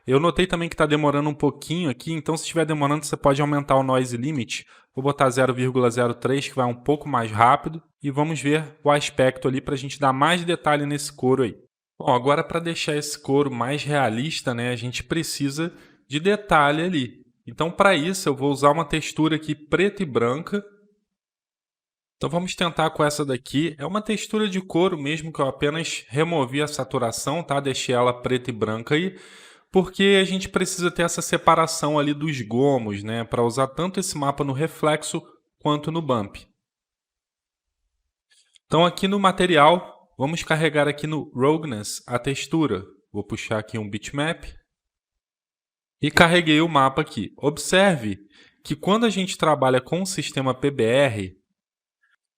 Eu notei também que está demorando um pouquinho aqui, então se estiver demorando você pode aumentar o Noise Limit. Vou botar 0,03 que vai um pouco mais rápido e vamos ver o aspecto ali para a gente dar mais detalhe nesse couro aí. Bom, agora para deixar esse couro mais realista, né, a gente precisa de detalhe ali. Então para isso eu vou usar uma textura aqui preta e branca. Então vamos tentar com essa daqui. É uma textura de couro mesmo que eu apenas removi a saturação, tá? Deixei ela preta e branca aí. Porque a gente precisa ter essa separação ali dos gomos, né, para usar tanto esse mapa no reflexo quanto no bump. Então aqui no material, vamos carregar aqui no Roughness a textura. Vou puxar aqui um bitmap e carreguei o mapa aqui. Observe que quando a gente trabalha com o sistema PBR,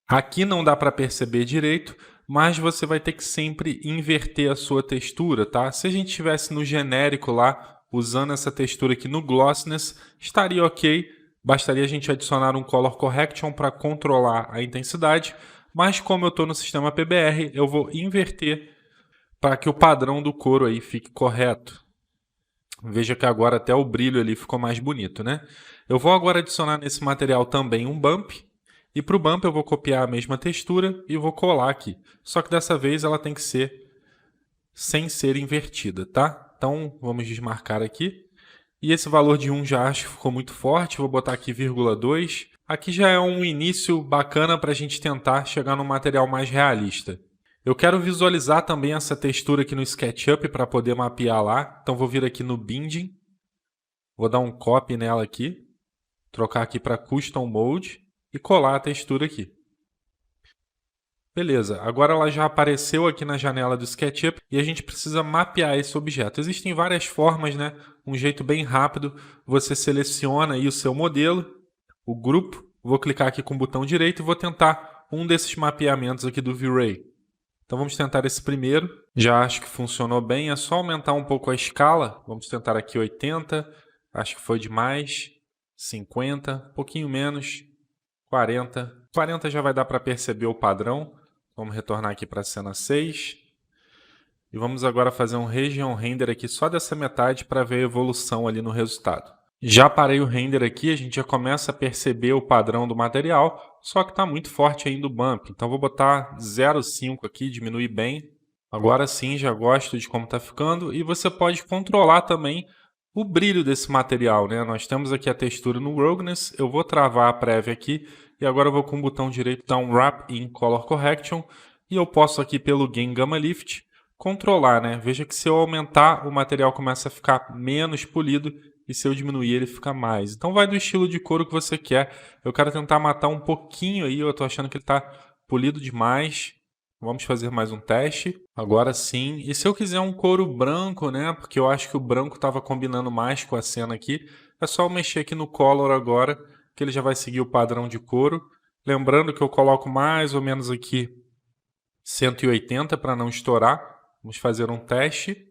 aqui não dá para perceber direito, mas você vai ter que sempre inverter a sua textura, tá? Se a gente estivesse no genérico lá, usando essa textura aqui no Glossiness, estaria ok. Bastaria a gente adicionar um Color Correction para controlar a intensidade, mas como eu estou no sistema PBR, eu vou inverter para que o padrão do couro aí fique correto. Veja que agora até o brilho ali ficou mais bonito, né? Eu vou agora adicionar nesse material também um bump. E para o bump eu vou copiar a mesma textura e vou colar aqui. Só que dessa vez ela tem que ser sem ser invertida, tá? Então vamos desmarcar aqui. E esse valor de 1 já acho que ficou muito forte. Vou botar aqui 0,2. Aqui já é um início bacana para a gente tentar chegar num material mais realista. Eu quero visualizar também essa textura aqui no SketchUp para poder mapear lá. Então vou vir aqui no Binding. Vou dar um copy nela aqui. Trocar aqui para Custom Mode. E colar a textura aqui. Beleza, agora ela já apareceu aqui na janela do SketchUp e a gente precisa mapear esse objeto. Existem várias formas, né? Um jeito bem rápido, você seleciona aí o seu modelo, o grupo, vou clicar aqui com o botão direito e vou tentar um desses mapeamentos aqui do V-Ray. Então vamos tentar esse primeiro, já acho que funcionou bem, é só aumentar um pouco a escala, vamos tentar aqui 80, acho que foi demais, 50, um pouquinho menos, 40. 40 já vai dar para perceber o padrão. Vamos retornar aqui para a cena 6. E vamos agora fazer um Region Render aqui só dessa metade para ver a evolução ali no resultado. Já parei o render aqui, a gente já começa a perceber o padrão do material, só que está muito forte ainda o bump. Então vou botar 0,5 aqui, diminuir bem. Agora sim, já gosto de como está ficando. E você pode controlar também o brilho desse material, né? Nós temos aqui a textura no Roughness, eu vou travar a prévia aqui e agora eu vou com o botão direito dar um Wrap in Color Correction e eu posso aqui pelo Gain Gamma Lift controlar, né? Veja que se eu aumentar o material começa a ficar menos polido e se eu diminuir ele fica mais. Então vai do estilo de couro que você quer. Eu quero tentar matar um pouquinho aí, eu estou achando que ele está polido demais. Vamos fazer mais um teste. Agora sim. E se eu quiser um couro branco, né? Porque eu acho que o branco estava combinando mais com a cena aqui. É só eu mexer aqui no Color agora, que ele já vai seguir o padrão de couro. Lembrando que eu coloco mais ou menos aqui 180 para não estourar. Vamos fazer um teste.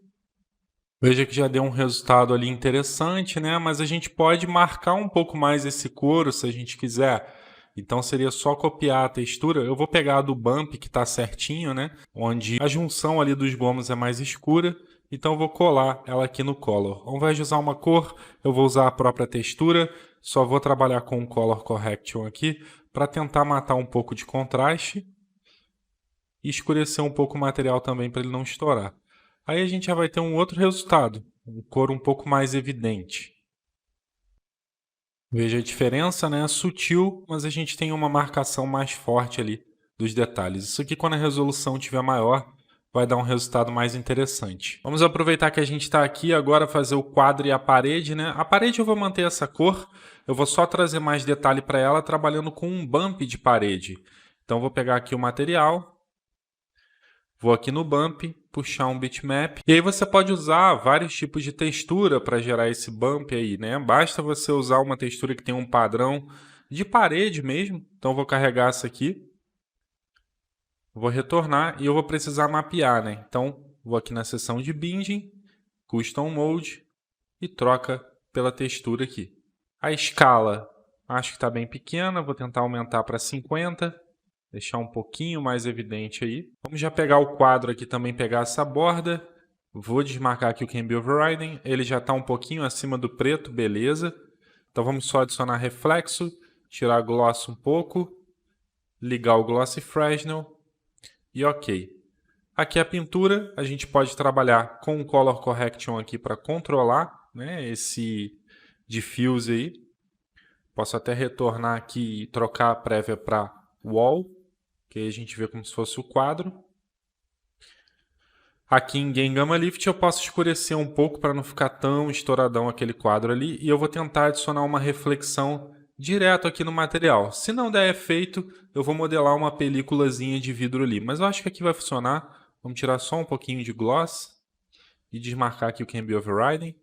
Veja que já deu um resultado ali interessante, né? Mas a gente pode marcar um pouco mais esse couro se a gente quiser. Então seria só copiar a textura. Eu vou pegar a do bump que está certinho, né? Onde a junção ali dos gomos é mais escura. Então eu vou colar ela aqui no Color. Ao invés de usar uma cor, eu vou usar a própria textura. Só vou trabalhar com o Color Correction aqui para tentar matar um pouco de contraste. E escurecer um pouco o material também para ele não estourar. Aí a gente já vai ter um outro resultado. Um couro um pouco mais evidente. Veja a diferença, né? Sutil, mas a gente tem uma marcação mais forte ali dos detalhes. Isso aqui, quando a resolução estiver maior, vai dar um resultado mais interessante. Vamos aproveitar que a gente está aqui agora fazer o quadro e a parede, né? A parede eu vou manter essa cor, eu vou só trazer mais detalhe para ela trabalhando com um bump de parede. Então vou pegar aqui o material, vou aqui no bump, puxar um bitmap. E aí você pode usar vários tipos de textura para gerar esse bump aí, né? Basta você usar uma textura que tem um padrão de parede mesmo. Então vou carregar essa aqui. Vou retornar e eu vou precisar mapear, né? Então vou aqui na seção de Binding, Custom Mode e troca pela textura aqui. A escala acho que está bem pequena, vou tentar aumentar para 50. Deixar um pouquinho mais evidente aí. Vamos já pegar o quadro aqui também, pegar essa borda. Vou desmarcar aqui o Can Be Overriding. Ele já está um pouquinho acima do preto, beleza. Então vamos só adicionar reflexo, tirar gloss um pouco, ligar o Glossy Fresnel e ok. Aqui a pintura, a gente pode trabalhar com o Color Correction aqui para controlar, né, esse diffuse aí. Posso até retornar aqui e trocar a prévia para Wall. Que aí a gente vê como se fosse o quadro. Aqui em Gain Gamma Lift eu posso escurecer um pouco para não ficar tão estouradão aquele quadro ali. E eu vou tentar adicionar uma reflexão direto aqui no material. Se não der efeito, eu vou modelar uma películazinha de vidro ali. Mas eu acho que aqui vai funcionar. Vamos tirar só um pouquinho de gloss e desmarcar aqui o Can Be Overriding.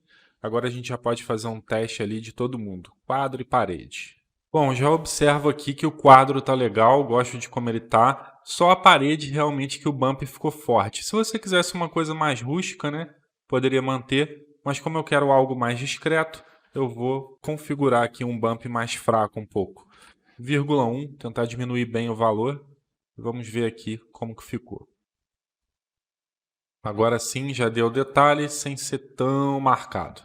Agora a gente já pode fazer um teste ali de todo mundo. Quadro e parede. Bom, já observo aqui que o quadro tá legal, gosto de como ele tá. Só a parede realmente que o bump ficou forte. Se você quisesse uma coisa mais rústica, né, poderia manter. Mas como eu quero algo mais discreto, eu vou configurar aqui um bump mais fraco um pouco. 0,1, tentar diminuir bem o valor. Vamos ver aqui como que ficou. Agora sim, já deu detalhe sem ser tão marcado.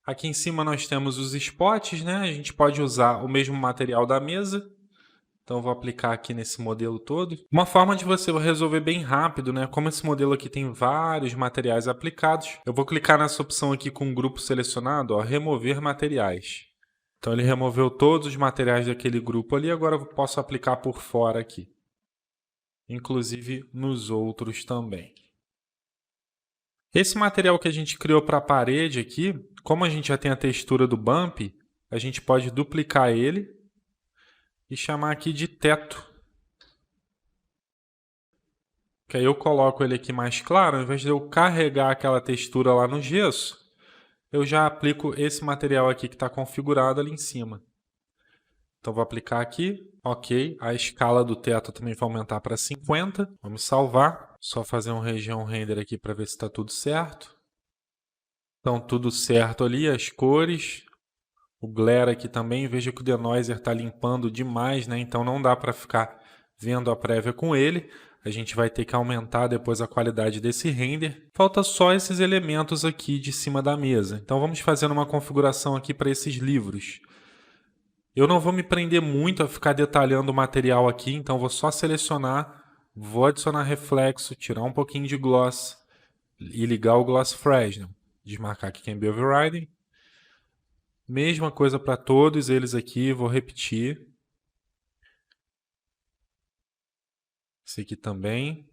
Aqui em cima nós temos os spots, né? A gente pode usar o mesmo material da mesa. Então vou aplicar aqui nesse modelo todo. Uma forma de você resolver bem rápido, né? Como esse modelo aqui tem vários materiais aplicados, eu vou clicar nessa opção aqui com o grupo selecionado, ó, remover materiais. Então ele removeu todos os materiais daquele grupo ali, agora eu posso aplicar por fora aqui. Inclusive nos outros também. Esse material que a gente criou para a parede aqui, como a gente já tem a textura do bump, a gente pode duplicar ele e chamar aqui de teto. Que aí eu coloco ele aqui mais claro, ao invés de eu carregar aquela textura lá no gesso, eu já aplico esse material aqui que está configurado ali em cima. Então vou aplicar aqui, ok, a escala do teto também vai aumentar para 50, vamos salvar. Só fazer um região render aqui para ver se está tudo certo. Então, tudo certo ali, as cores. O glare aqui também. Veja que o denoiser está limpando demais, né? Então, não dá para ficar vendo a prévia com ele. A gente vai ter que aumentar depois a qualidade desse render. Falta só esses elementos aqui de cima da mesa. Então, vamos fazendo uma configuração aqui para esses livros. Eu não vou me prender muito a ficar detalhando o material aqui. Então, vou só selecionar. Vou adicionar reflexo, tirar um pouquinho de gloss e ligar o Gloss Fresnel. Desmarcar aqui Can Be Overriding. Mesma coisa para todos eles aqui, vou repetir. Esse aqui também.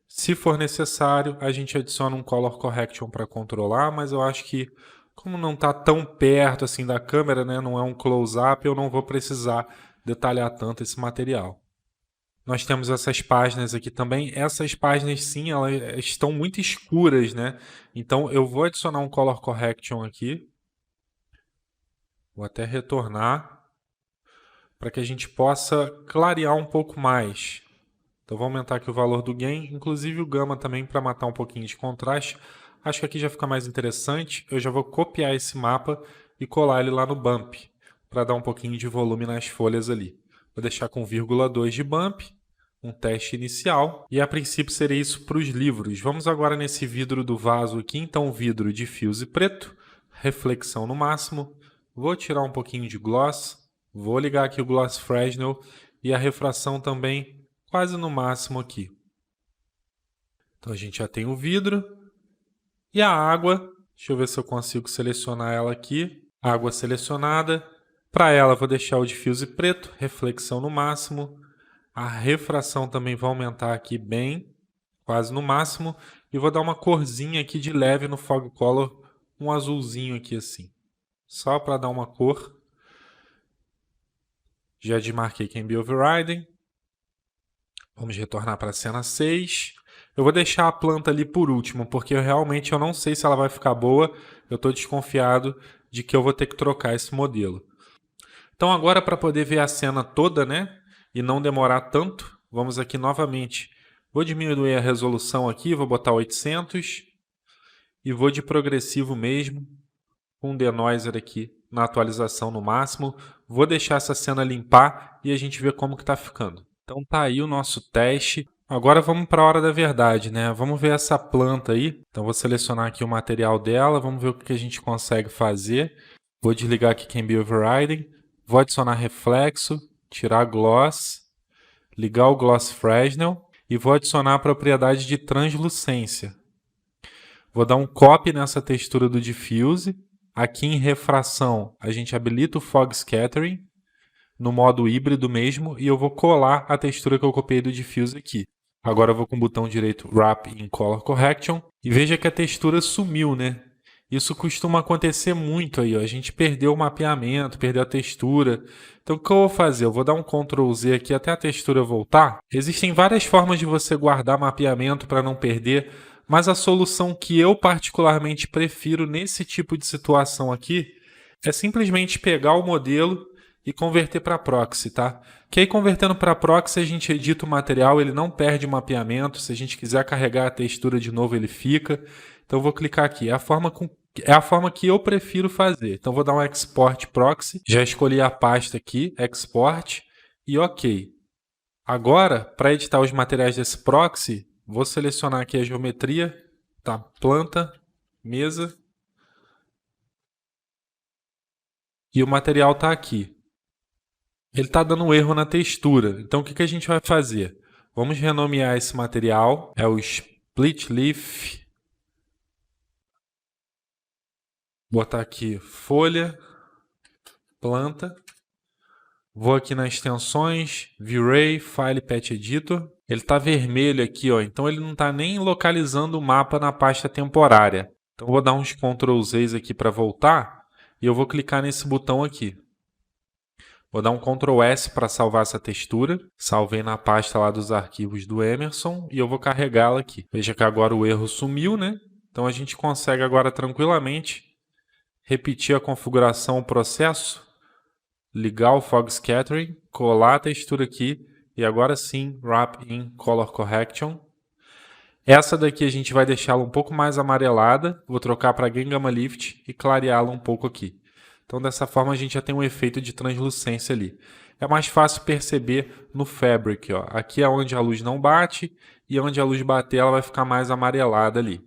Se for necessário, a gente adiciona um Color Correction para controlar, mas eu acho que, como não está tão perto assim da câmera, né, não é um close-up, eu não vou precisar detalhar tanto esse material. Nós temos essas páginas aqui também. Essas páginas, sim, elas estão muito escuras, né? Então, eu vou adicionar um Color Correction aqui. Vou até retornar para que a gente possa clarear um pouco mais. Então, vou aumentar aqui o valor do Gain, inclusive o Gamma também para matar um pouquinho de contraste. Acho que aqui já fica mais interessante. Eu já vou copiar esse mapa e colar ele lá no Bump, para dar um pouquinho de volume nas folhas ali. Vou deixar com 0,2 de bump, um teste inicial, e a princípio seria isso para os livros. Vamos agora nesse vidro do vaso aqui, então vidro diffuse preto, reflexão no máximo, vou tirar um pouquinho de gloss, vou ligar aqui o Gloss Fresnel e a refração também quase no máximo aqui. Então a gente já tem o vidro e a água, deixa eu ver se eu consigo selecionar ela aqui, água selecionada. Para ela, vou deixar o diffuse preto, reflexão no máximo. A refração também vai aumentar aqui bem, quase no máximo. E vou dar uma corzinha aqui de leve no Fog Color, um azulzinho aqui assim. Só para dar uma cor. Já desmarquei Can Be Overriding. Vamos retornar para a cena 6. Eu vou deixar a planta ali por último, porque eu não sei se ela vai ficar boa. Eu estou desconfiado de que eu vou ter que trocar esse modelo. Então agora, para poder ver a cena toda, né, e não demorar tanto, vamos aqui novamente. Vou diminuir a resolução aqui, vou botar 800 e vou de progressivo mesmo, com denoiser aqui na atualização no máximo. Vou deixar essa cena limpar e a gente vê como que está ficando. Então tá aí o nosso teste. Agora vamos para a hora da verdade, né? Vamos ver essa planta aí. Então vou selecionar aqui o material dela, vamos ver o que a gente consegue fazer. Vou desligar aqui Can Be Overriding. Vou adicionar reflexo, tirar gloss, ligar o Gloss Fresnel e vou adicionar a propriedade de translucência. Vou dar um copy nessa textura do diffuse. Aqui em refração a gente habilita o Fog Scattering no modo híbrido mesmo e eu vou colar a textura que eu copiei do diffuse aqui. Agora eu vou com o botão direito Wrap in Color Correction e veja que a textura sumiu, né? Isso costuma acontecer muito aí, ó. A gente perdeu o mapeamento, perdeu a textura. Então, o que eu vou fazer? Eu vou dar um Ctrl Z aqui até a textura voltar. Existem várias formas de você guardar mapeamento para não perder, mas a solução que eu particularmente prefiro nesse tipo de situação aqui é simplesmente pegar o modelo e converter para proxy, tá? Que aí convertendo para proxy a gente edita o material, ele não perde o mapeamento. Se a gente quiser carregar a textura de novo, ele fica. Então eu vou clicar aqui. É a forma que eu prefiro fazer. Então vou dar um export proxy. Já escolhi a pasta aqui, export e OK. Agora, para editar os materiais desse proxy, vou selecionar aqui a geometria, tá? Planta, mesa. E o material está aqui. Ele está dando um erro na textura. Então o que a gente vai fazer? Vamos renomear esse material. É o Split Leaf. Botar aqui folha, planta. Vou aqui nas extensões, V-Ray, File, Path Editor. Ele está vermelho aqui, ó, então ele não está nem localizando o mapa na pasta temporária. Então vou dar uns Ctrl Z aqui para voltar e eu vou clicar nesse botão aqui. Vou dar um Ctrl S para salvar essa textura. Salvei na pasta lá dos arquivos do Emerson e eu vou carregá-la aqui. Veja que agora o erro sumiu, né? Então a gente consegue agora tranquilamente repetir a configuração, o processo, ligar o Fog Scattering, colar a textura aqui e agora sim Wrap in Color Correction. Essa daqui a gente vai deixá-la um pouco mais amarelada, vou trocar para Game Gamma Lift e clareá-la um pouco aqui. Então dessa forma a gente já tem um efeito de translucência ali. É mais fácil perceber no Fabric, ó. Aqui é onde a luz não bate e onde a luz bater ela vai ficar mais amarelada ali.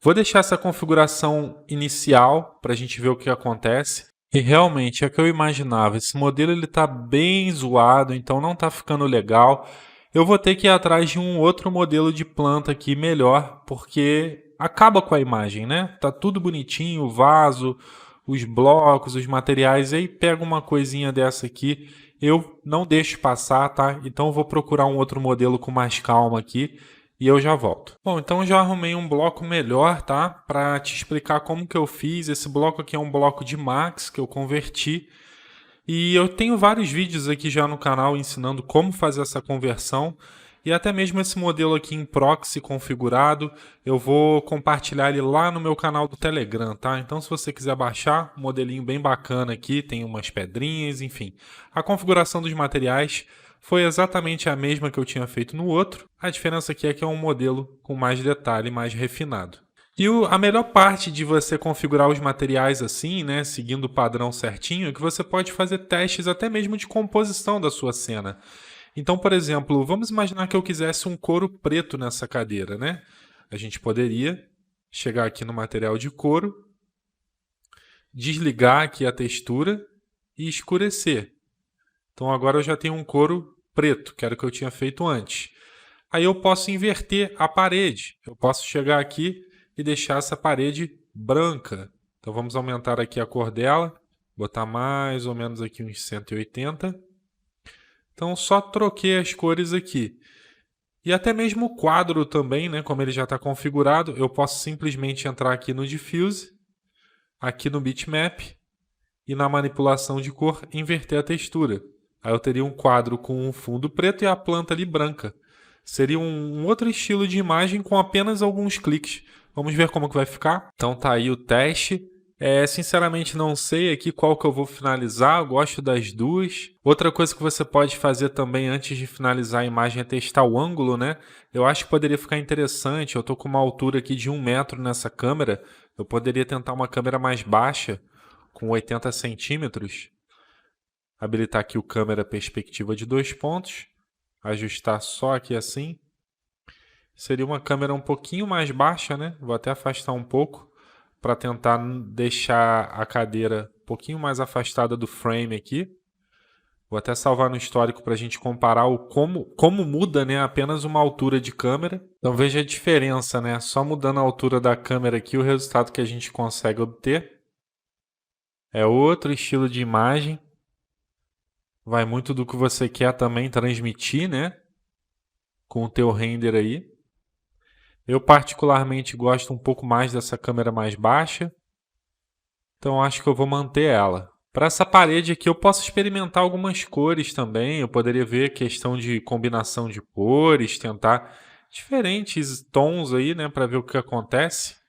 Vou deixar essa configuração inicial para a gente ver o que acontece. E realmente é o que eu imaginava. Esse modelo está bem zoado, então não está ficando legal. Eu vou ter que ir atrás de um outro modelo de planta aqui melhor, porque acaba com a imagem, né? Tá tudo bonitinho, o vaso, os blocos, os materiais. E aí pega uma coisinha dessa aqui, eu não deixo passar, tá? Então eu vou procurar um outro modelo com mais calma aqui e eu já volto. Bom, então eu já arrumei um bloco melhor, tá? Para te explicar como que eu fiz. Esse bloco aqui é um bloco de Max que eu converti. E eu tenho vários vídeos aqui já no canal ensinando como fazer essa conversão. E até mesmo esse modelo aqui em proxy configurado, eu vou compartilhar ele lá no meu canal do Telegram, tá? Então se você quiser baixar, um modelinho bem bacana aqui, tem umas pedrinhas, enfim. A configuração dos materiais foi exatamente a mesma que eu tinha feito no outro. A diferença aqui é que é um modelo com mais detalhe, mais refinado. E a melhor parte de você configurar os materiais assim, né, seguindo o padrão certinho, é que você pode fazer testes até mesmo de composição da sua cena. Então, por exemplo, vamos imaginar que eu quisesse um couro preto nessa cadeira, né? A gente poderia chegar aqui no material de couro, desligar aqui a textura e escurecer. Então agora eu já tenho um couro preto, que era o que eu tinha feito antes. Aí eu posso inverter a parede. Eu posso chegar aqui e deixar essa parede branca. Então vamos aumentar aqui a cor dela, botar mais ou menos aqui uns 180. Então só troquei as cores aqui. E até mesmo o quadro também, né, como ele já está configurado, eu posso simplesmente entrar aqui no Diffuse, aqui no Bitmap e na manipulação de cor inverter a textura. Aí eu teria um quadro com um fundo preto e a planta ali branca. Seria um outro estilo de imagem com apenas alguns cliques. Vamos ver como que vai ficar? Então tá aí o teste. Sinceramente não sei aqui qual que eu vou finalizar, eu gosto das duas. Outra coisa que você pode fazer também antes de finalizar a imagem é testar o ângulo, né? Eu acho que poderia ficar interessante, eu tô com uma altura aqui de 1 metro nessa câmera, eu poderia tentar uma câmera mais baixa, com 80 centímetros. Habilitar aqui o câmera perspectiva de 2 pontos, ajustar só aqui assim. Seria uma câmera um pouquinho mais baixa, né? Vou até afastar um pouco para tentar deixar a cadeira um pouquinho mais afastada do frame aqui. Vou até salvar no histórico para a gente comparar como muda, né, apenas uma altura de câmera. Então veja a diferença, né? Só mudando a altura da câmera aqui, o resultado que a gente consegue obter. É outro estilo de imagem. Vai muito do que você quer também transmitir, né? Com o teu render aí. Eu particularmente gosto um pouco mais dessa câmera mais baixa, então acho que eu vou manter ela. Para essa parede aqui eu posso experimentar algumas cores também, eu poderia ver questão de combinação de cores, tentar diferentes tons aí, né, para ver o que acontece.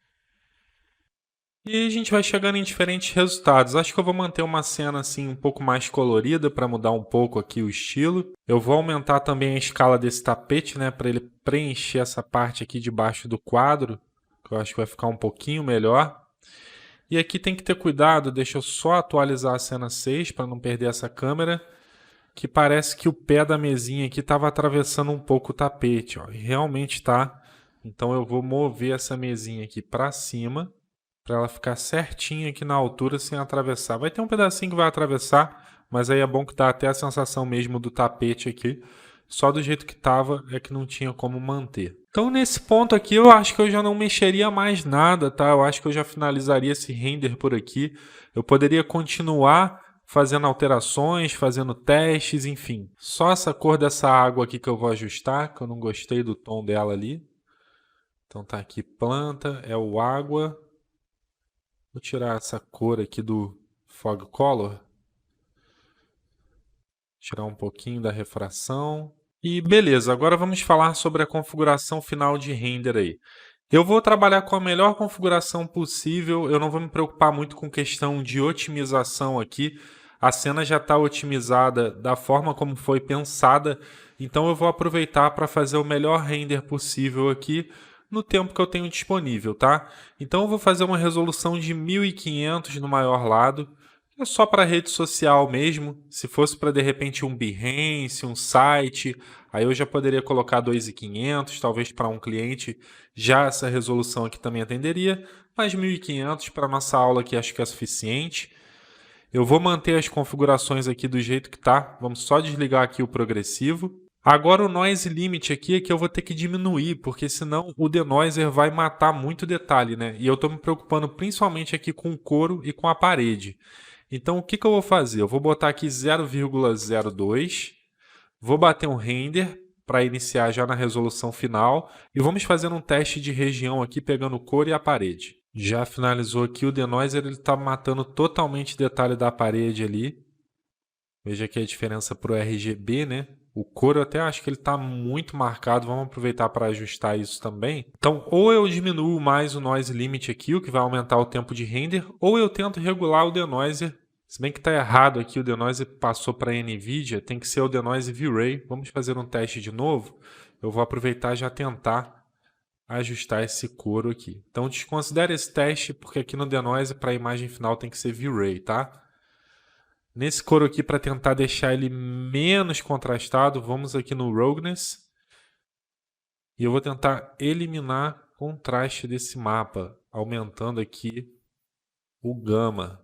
E a gente vai chegando em diferentes resultados. Acho que eu vou manter uma cena assim um pouco mais colorida para mudar um pouco aqui o estilo. Eu vou aumentar também a escala desse tapete, né, para ele preencher essa parte aqui debaixo do quadro, que eu acho que vai ficar um pouquinho melhor. E aqui tem que ter cuidado, deixa eu só atualizar a cena 6 para não perder essa câmera, que parece que o pé da mesinha aqui estava atravessando um pouco o tapete, ó, e realmente está. Então eu vou mover essa mesinha aqui para cima, para ela ficar certinha aqui na altura sem atravessar. Vai ter um pedacinho que vai atravessar, mas aí é bom que dá até a sensação mesmo do tapete aqui. Só do jeito que estava é que não tinha como manter. Então nesse ponto aqui eu acho que eu já não mexeria mais nada, tá? Eu acho que eu já finalizaria esse render por aqui. Eu poderia continuar fazendo alterações, fazendo testes, enfim. Só essa cor dessa água aqui que eu vou ajustar, que eu não gostei do tom dela ali. Então tá aqui planta, é o água. Vou tirar essa cor aqui do Fog Color. Tirar um pouquinho da refração. E beleza, agora vamos falar sobre a configuração final de render aí. Eu vou trabalhar com a melhor configuração possível, eu não vou me preocupar muito com questão de otimização aqui. A cena já está otimizada da forma como foi pensada, então eu vou aproveitar para fazer o melhor render possível aqui no tempo que eu tenho disponível, tá? Então eu vou fazer uma resolução de 1500 no maior lado, é só para rede social mesmo. Se fosse para de repente um Behance, um site, aí eu já poderia colocar 2.500, talvez para um cliente, já essa resolução aqui também atenderia, mas 1.500 para nossa aula aqui acho que é suficiente. Eu vou manter as configurações aqui do jeito que tá. Vamos só desligar aqui o progressivo. Agora o noise limit aqui é que eu vou ter que diminuir, porque senão o denoiser vai matar muito detalhe, né? E eu estou me preocupando principalmente aqui com o couro e com a parede. Então o que eu vou fazer? Eu vou botar aqui 0,02, vou bater um render para iniciar já na resolução final e vamos fazer um teste de região aqui pegando o couro e a parede. Já finalizou aqui o denoiser, ele está matando totalmente o detalhe da parede ali. Veja aqui a diferença para o RGB, né? O couro eu até acho que ele está muito marcado, vamos aproveitar para ajustar isso também. Então, ou eu diminuo mais o noise limit aqui, o que vai aumentar o tempo de render, ou eu tento regular o denoiser. Se bem que está errado aqui, o denoiser passou para a NVIDIA, tem que ser o denoiser V-Ray. Vamos fazer um teste de novo. Eu vou aproveitar e já tentar ajustar esse couro aqui. Então, desconsidere esse teste, porque aqui no denoiser, para a imagem final, tem que ser V-Ray, tá? Nesse couro aqui, para tentar deixar ele menos contrastado, vamos aqui no Roughness. E eu vou tentar eliminar o contraste desse mapa, aumentando aqui o gama.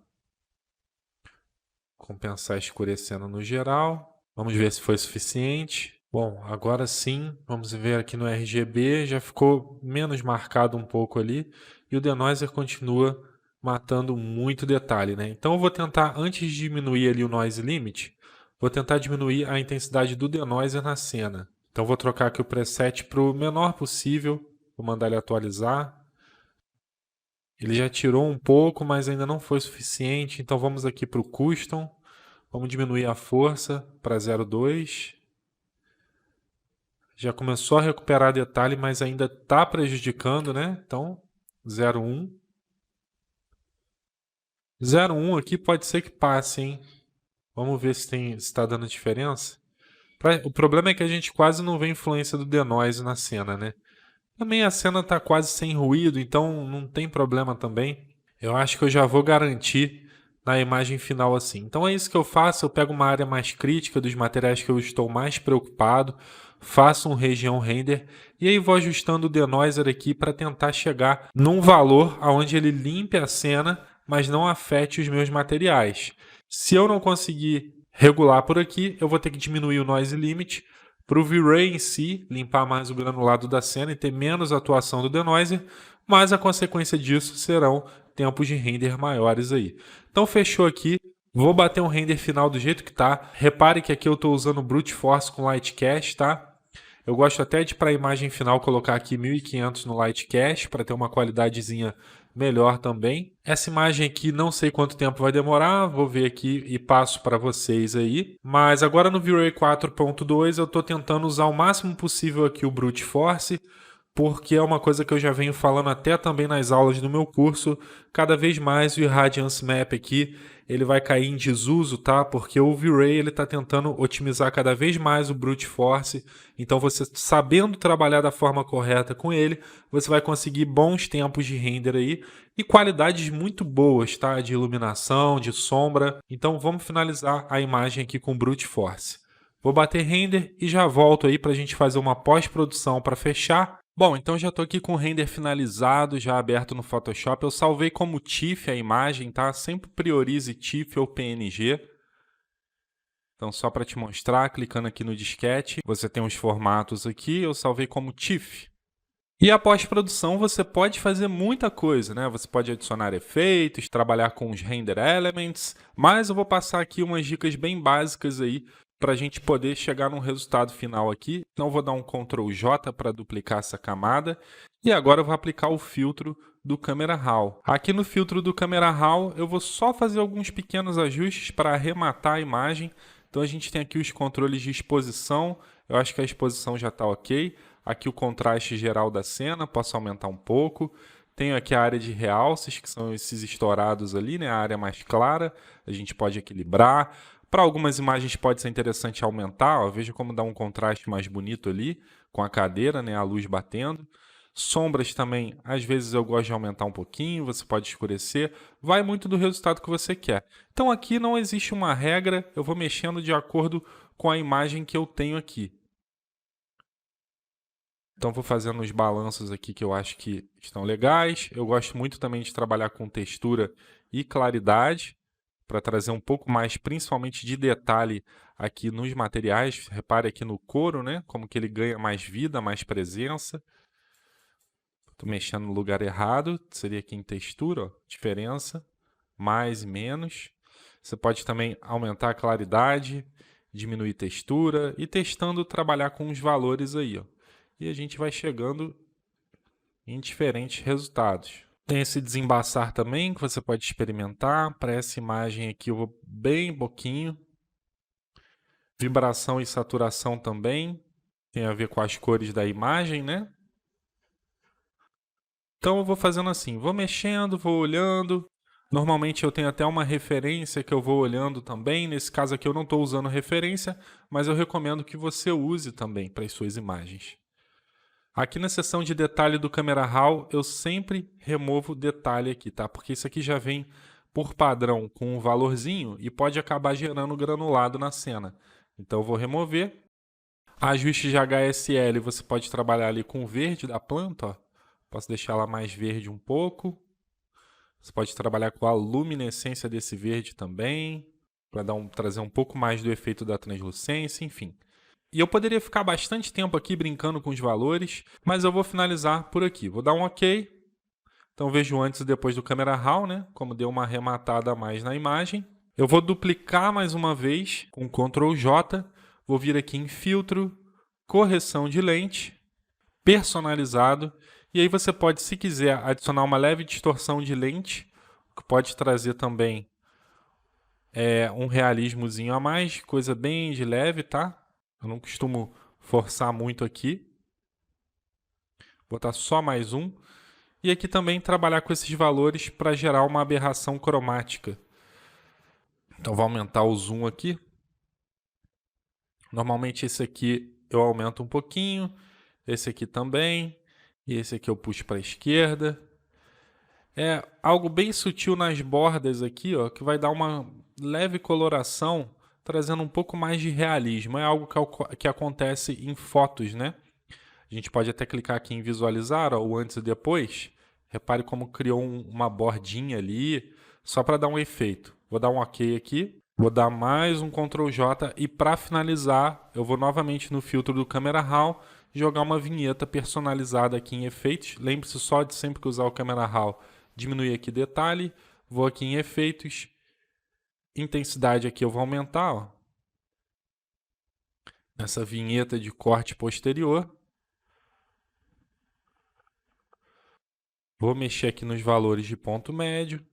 Compensar escurecendo no geral. Vamos ver se foi suficiente. Bom, agora sim, vamos ver aqui no RGB, já ficou menos marcado um pouco ali. E o denoiser continua matando muito detalhe, né? Então eu vou tentar, antes de diminuir ali o noise limit, vou tentar diminuir a intensidade do denoiser na cena. Então vou trocar aqui o preset para o menor possível, vou mandar ele atualizar. Ele já tirou um pouco, mas ainda não foi suficiente, então vamos aqui para o Custom, vamos diminuir a força para 0,2. Já começou a recuperar detalhe, mas ainda está prejudicando, né? Então, 0,1. 0,1 aqui pode ser que passe, hein? Vamos ver se está dando diferença. O problema é que a gente quase não vê influência do denoise na cena, né? Também a cena está quase sem ruído, então não tem problema também. Eu acho que eu já vou garantir na imagem final assim. Então é isso que eu faço, eu pego uma área mais crítica dos materiais que eu estou mais preocupado, faço um região render e aí vou ajustando o denoiser aqui para tentar chegar num valor onde ele limpe a cena, mas não afete os meus materiais. Se eu não conseguir regular por aqui, eu vou ter que diminuir o noise limit para o V-Ray em si, limpar mais o granulado da cena e ter menos atuação do denoiser, mas a consequência disso serão tempos de render maiores aí. Então fechou aqui, vou bater um render final do jeito que tá. Repare que aqui eu estou usando Brute Force com Lightcast, tá? Eu gosto até de, para a imagem final, colocar aqui 1500 no Lightcast para ter uma qualidadezinha melhor também. Essa imagem aqui não sei quanto tempo vai demorar, vou ver aqui e passo para vocês aí. Mas agora no V-Ray 4.2 eu estou tentando usar o máximo possível aqui o Brute Force, porque é uma coisa que eu já venho falando até também nas aulas do meu curso. Cada vez mais o Irradiance Map aqui, ele vai cair em desuso, tá? Porque o V-Ray ele está tentando otimizar cada vez mais o Brute Force. Então você sabendo trabalhar da forma correta com ele, você vai conseguir bons tempos de render aí e qualidades muito boas, tá? De iluminação, de sombra. Então vamos finalizar a imagem aqui com Brute Force. Vou bater render e já volto aí para a gente fazer uma pós-produção para fechar. Bom, então já estou aqui com o render finalizado, já aberto no Photoshop. Eu salvei como TIFF a imagem, tá? Sempre priorize TIFF ou PNG. Então, só para te mostrar, clicando aqui no disquete, você tem os formatos aqui, eu salvei como TIFF. E a pós-produção você pode fazer muita coisa, né? Você pode adicionar efeitos, trabalhar com os render elements, mas eu vou passar aqui umas dicas bem básicas aí para a gente poder chegar num resultado final aqui. Então, eu vou dar um Ctrl J para duplicar essa camada. E agora eu vou aplicar o filtro do Camera Raw. Aqui no filtro do Camera Raw, eu vou só fazer alguns pequenos ajustes para arrematar a imagem. Então, a gente tem aqui os controles de exposição. Eu acho que a exposição já está ok. Aqui o contraste geral da cena, posso aumentar um pouco. Tenho aqui a área de realces, que são esses estourados ali, né? A área mais clara, a gente pode equilibrar. Para algumas imagens pode ser interessante aumentar, ó, veja como dá um contraste mais bonito ali, com a cadeira, né, a luz batendo. Sombras também, às vezes eu gosto de aumentar um pouquinho, você pode escurecer, vai muito do resultado que você quer. Então aqui não existe uma regra, eu vou mexendo de acordo com a imagem que eu tenho aqui. Então vou fazendo os balanços aqui que eu acho que estão legais. Eu gosto muito também de trabalhar com textura e claridade, para trazer um pouco mais, principalmente de detalhe aqui nos materiais. Repare aqui no couro, né? Como que ele ganha mais vida, mais presença. Estou mexendo no lugar errado, seria aqui em textura, ó, diferença, mais e menos. Você pode também aumentar a claridade, diminuir textura e testando trabalhar com os valores aí, ó. E a gente vai chegando em diferentes resultados. Tem esse desembaçar também, que você pode experimentar. Para essa imagem aqui eu vou bem pouquinho. Vibração e saturação também. Tem a ver com as cores da imagem, né? Então eu vou fazendo assim, vou mexendo, vou olhando. Normalmente eu tenho até uma referência que eu vou olhando também. Nesse caso aqui eu não estou usando referência, mas eu recomendo que você use também para as suas imagens. Aqui na seção de detalhe do Camera Raw, eu sempre removo detalhe aqui, tá? Porque isso aqui já vem por padrão com um valorzinho e pode acabar gerando granulado na cena. Então eu vou remover. Ajuste de HSL, você pode trabalhar ali com o verde da planta, ó. Posso deixar ela mais verde um pouco. Você pode trabalhar com a luminescência desse verde também, para trazer um pouco mais do efeito da translucência, enfim. E eu poderia ficar bastante tempo aqui brincando com os valores, mas eu vou finalizar por aqui. Vou dar um OK. Então vejo antes e depois do Camera Raw, né? Como deu uma arrematada a mais na imagem. Eu vou duplicar mais uma vez com Ctrl J. Vou vir aqui em Filtro, Correção de Lente, Personalizado. E aí você pode, se quiser, adicionar uma leve distorção de lente, que pode trazer também um realismozinho a mais, coisa bem de leve, tá? Eu não costumo forçar muito aqui. Vou botar só mais um. E aqui também trabalhar com esses valores para gerar uma aberração cromática. Então vou aumentar o zoom aqui. Normalmente esse aqui eu aumento um pouquinho. Esse aqui também. E esse aqui eu puxo para a esquerda. É algo bem sutil nas bordas aqui, ó, que vai dar uma leve coloração, trazendo um pouco mais de realismo. É algo que acontece em fotos, né? A gente pode até clicar aqui em visualizar, ó, o antes e depois. Repare como criou uma bordinha ali, só para dar um efeito. Vou dar um OK aqui. Vou dar mais um Ctrl J e para finalizar, eu vou novamente no filtro do Camera Raw, jogar uma vinheta personalizada aqui em efeitos. Lembre-se só de sempre que usar o Camera Raw, diminuir aqui detalhe. Vou aqui em efeitos. Intensidade aqui eu vou aumentar, ó. essa vinheta de corte posterior. Vou mexer aqui nos valores de ponto médio,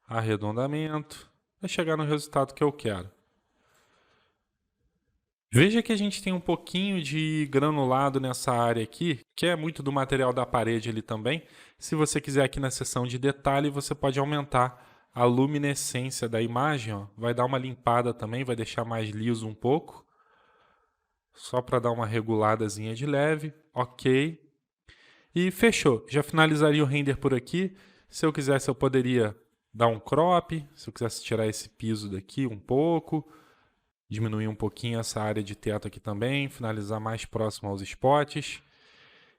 arredondamento, para chegar no resultado que eu quero. Veja que a gente tem um pouquinho de granulado nessa área aqui, que é muito do material da parede ali também. Se você quiser aqui na seção de detalhe, você pode aumentar a luminescência da imagem, ó. Vai dar uma limpada também, vai deixar mais liso um pouco. Só para dar uma reguladazinha de leve, ok. E fechou, já finalizaria o render por aqui. Se eu quisesse eu poderia dar um crop, se eu quisesse tirar esse piso daqui um pouco, diminuir um pouquinho essa área de teto aqui também, finalizar mais próximo aos spots.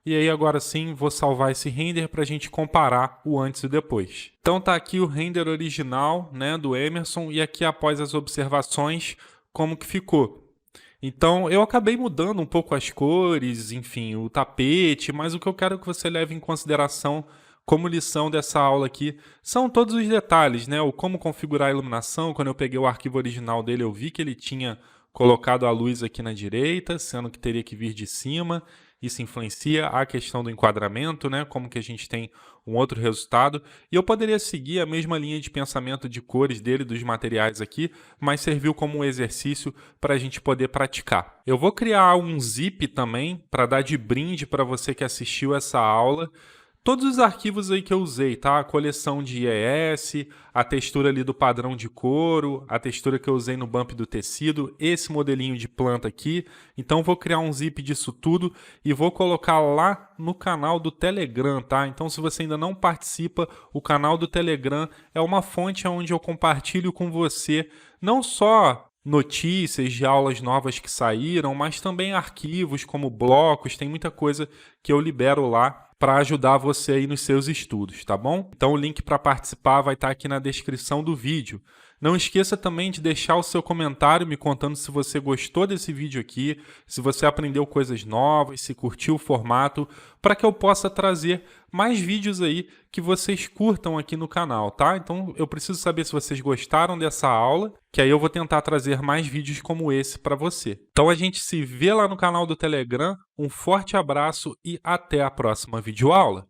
E aí agora sim vou salvar esse render para a gente comparar o antes e depois. Então tá aqui o render original, né, do Emerson, e aqui após as observações como que ficou. Então eu acabei mudando um pouco as cores, enfim, o tapete, mas o que eu quero que você leve em consideração como lição dessa aula aqui são todos os detalhes, né? O como configurar a iluminação. Quando eu peguei o arquivo original dele, eu vi que ele tinha colocado a luz aqui na direita, sendo que teria que vir de cima. Isso influencia a questão do enquadramento, né? Como que a gente tem um outro resultado. E eu poderia seguir a mesma linha de pensamento de cores dele, dos materiais aqui, mas serviu como um exercício para a gente poder praticar. Eu vou criar um zip também para dar de brinde para você que assistiu essa aula. Todos os arquivos aí que eu usei, tá? A coleção de IES, a textura ali do padrão de couro, a textura que eu usei no bump do tecido, esse modelinho de planta aqui. Então vou criar um zip disso tudo e vou colocar lá no canal do Telegram, tá? Então se você ainda não participa, o canal do Telegram é uma fonte onde eu compartilho com você não só notícias de aulas novas que saíram, mas também arquivos como blocos, tem muita coisa que eu libero lá para ajudar você aí nos seus estudos, tá bom? Então o link para participar vai estar aqui na descrição do vídeo. Não esqueça também de deixar o seu comentário me contando se você gostou desse vídeo aqui, se você aprendeu coisas novas, se curtiu o formato, para que eu possa trazer mais vídeos aí que vocês curtam aqui no canal, tá? Então eu preciso saber se vocês gostaram dessa aula, que aí eu vou tentar trazer mais vídeos como esse para você. Então a gente se vê lá no canal do Telegram, um forte abraço e até a próxima videoaula.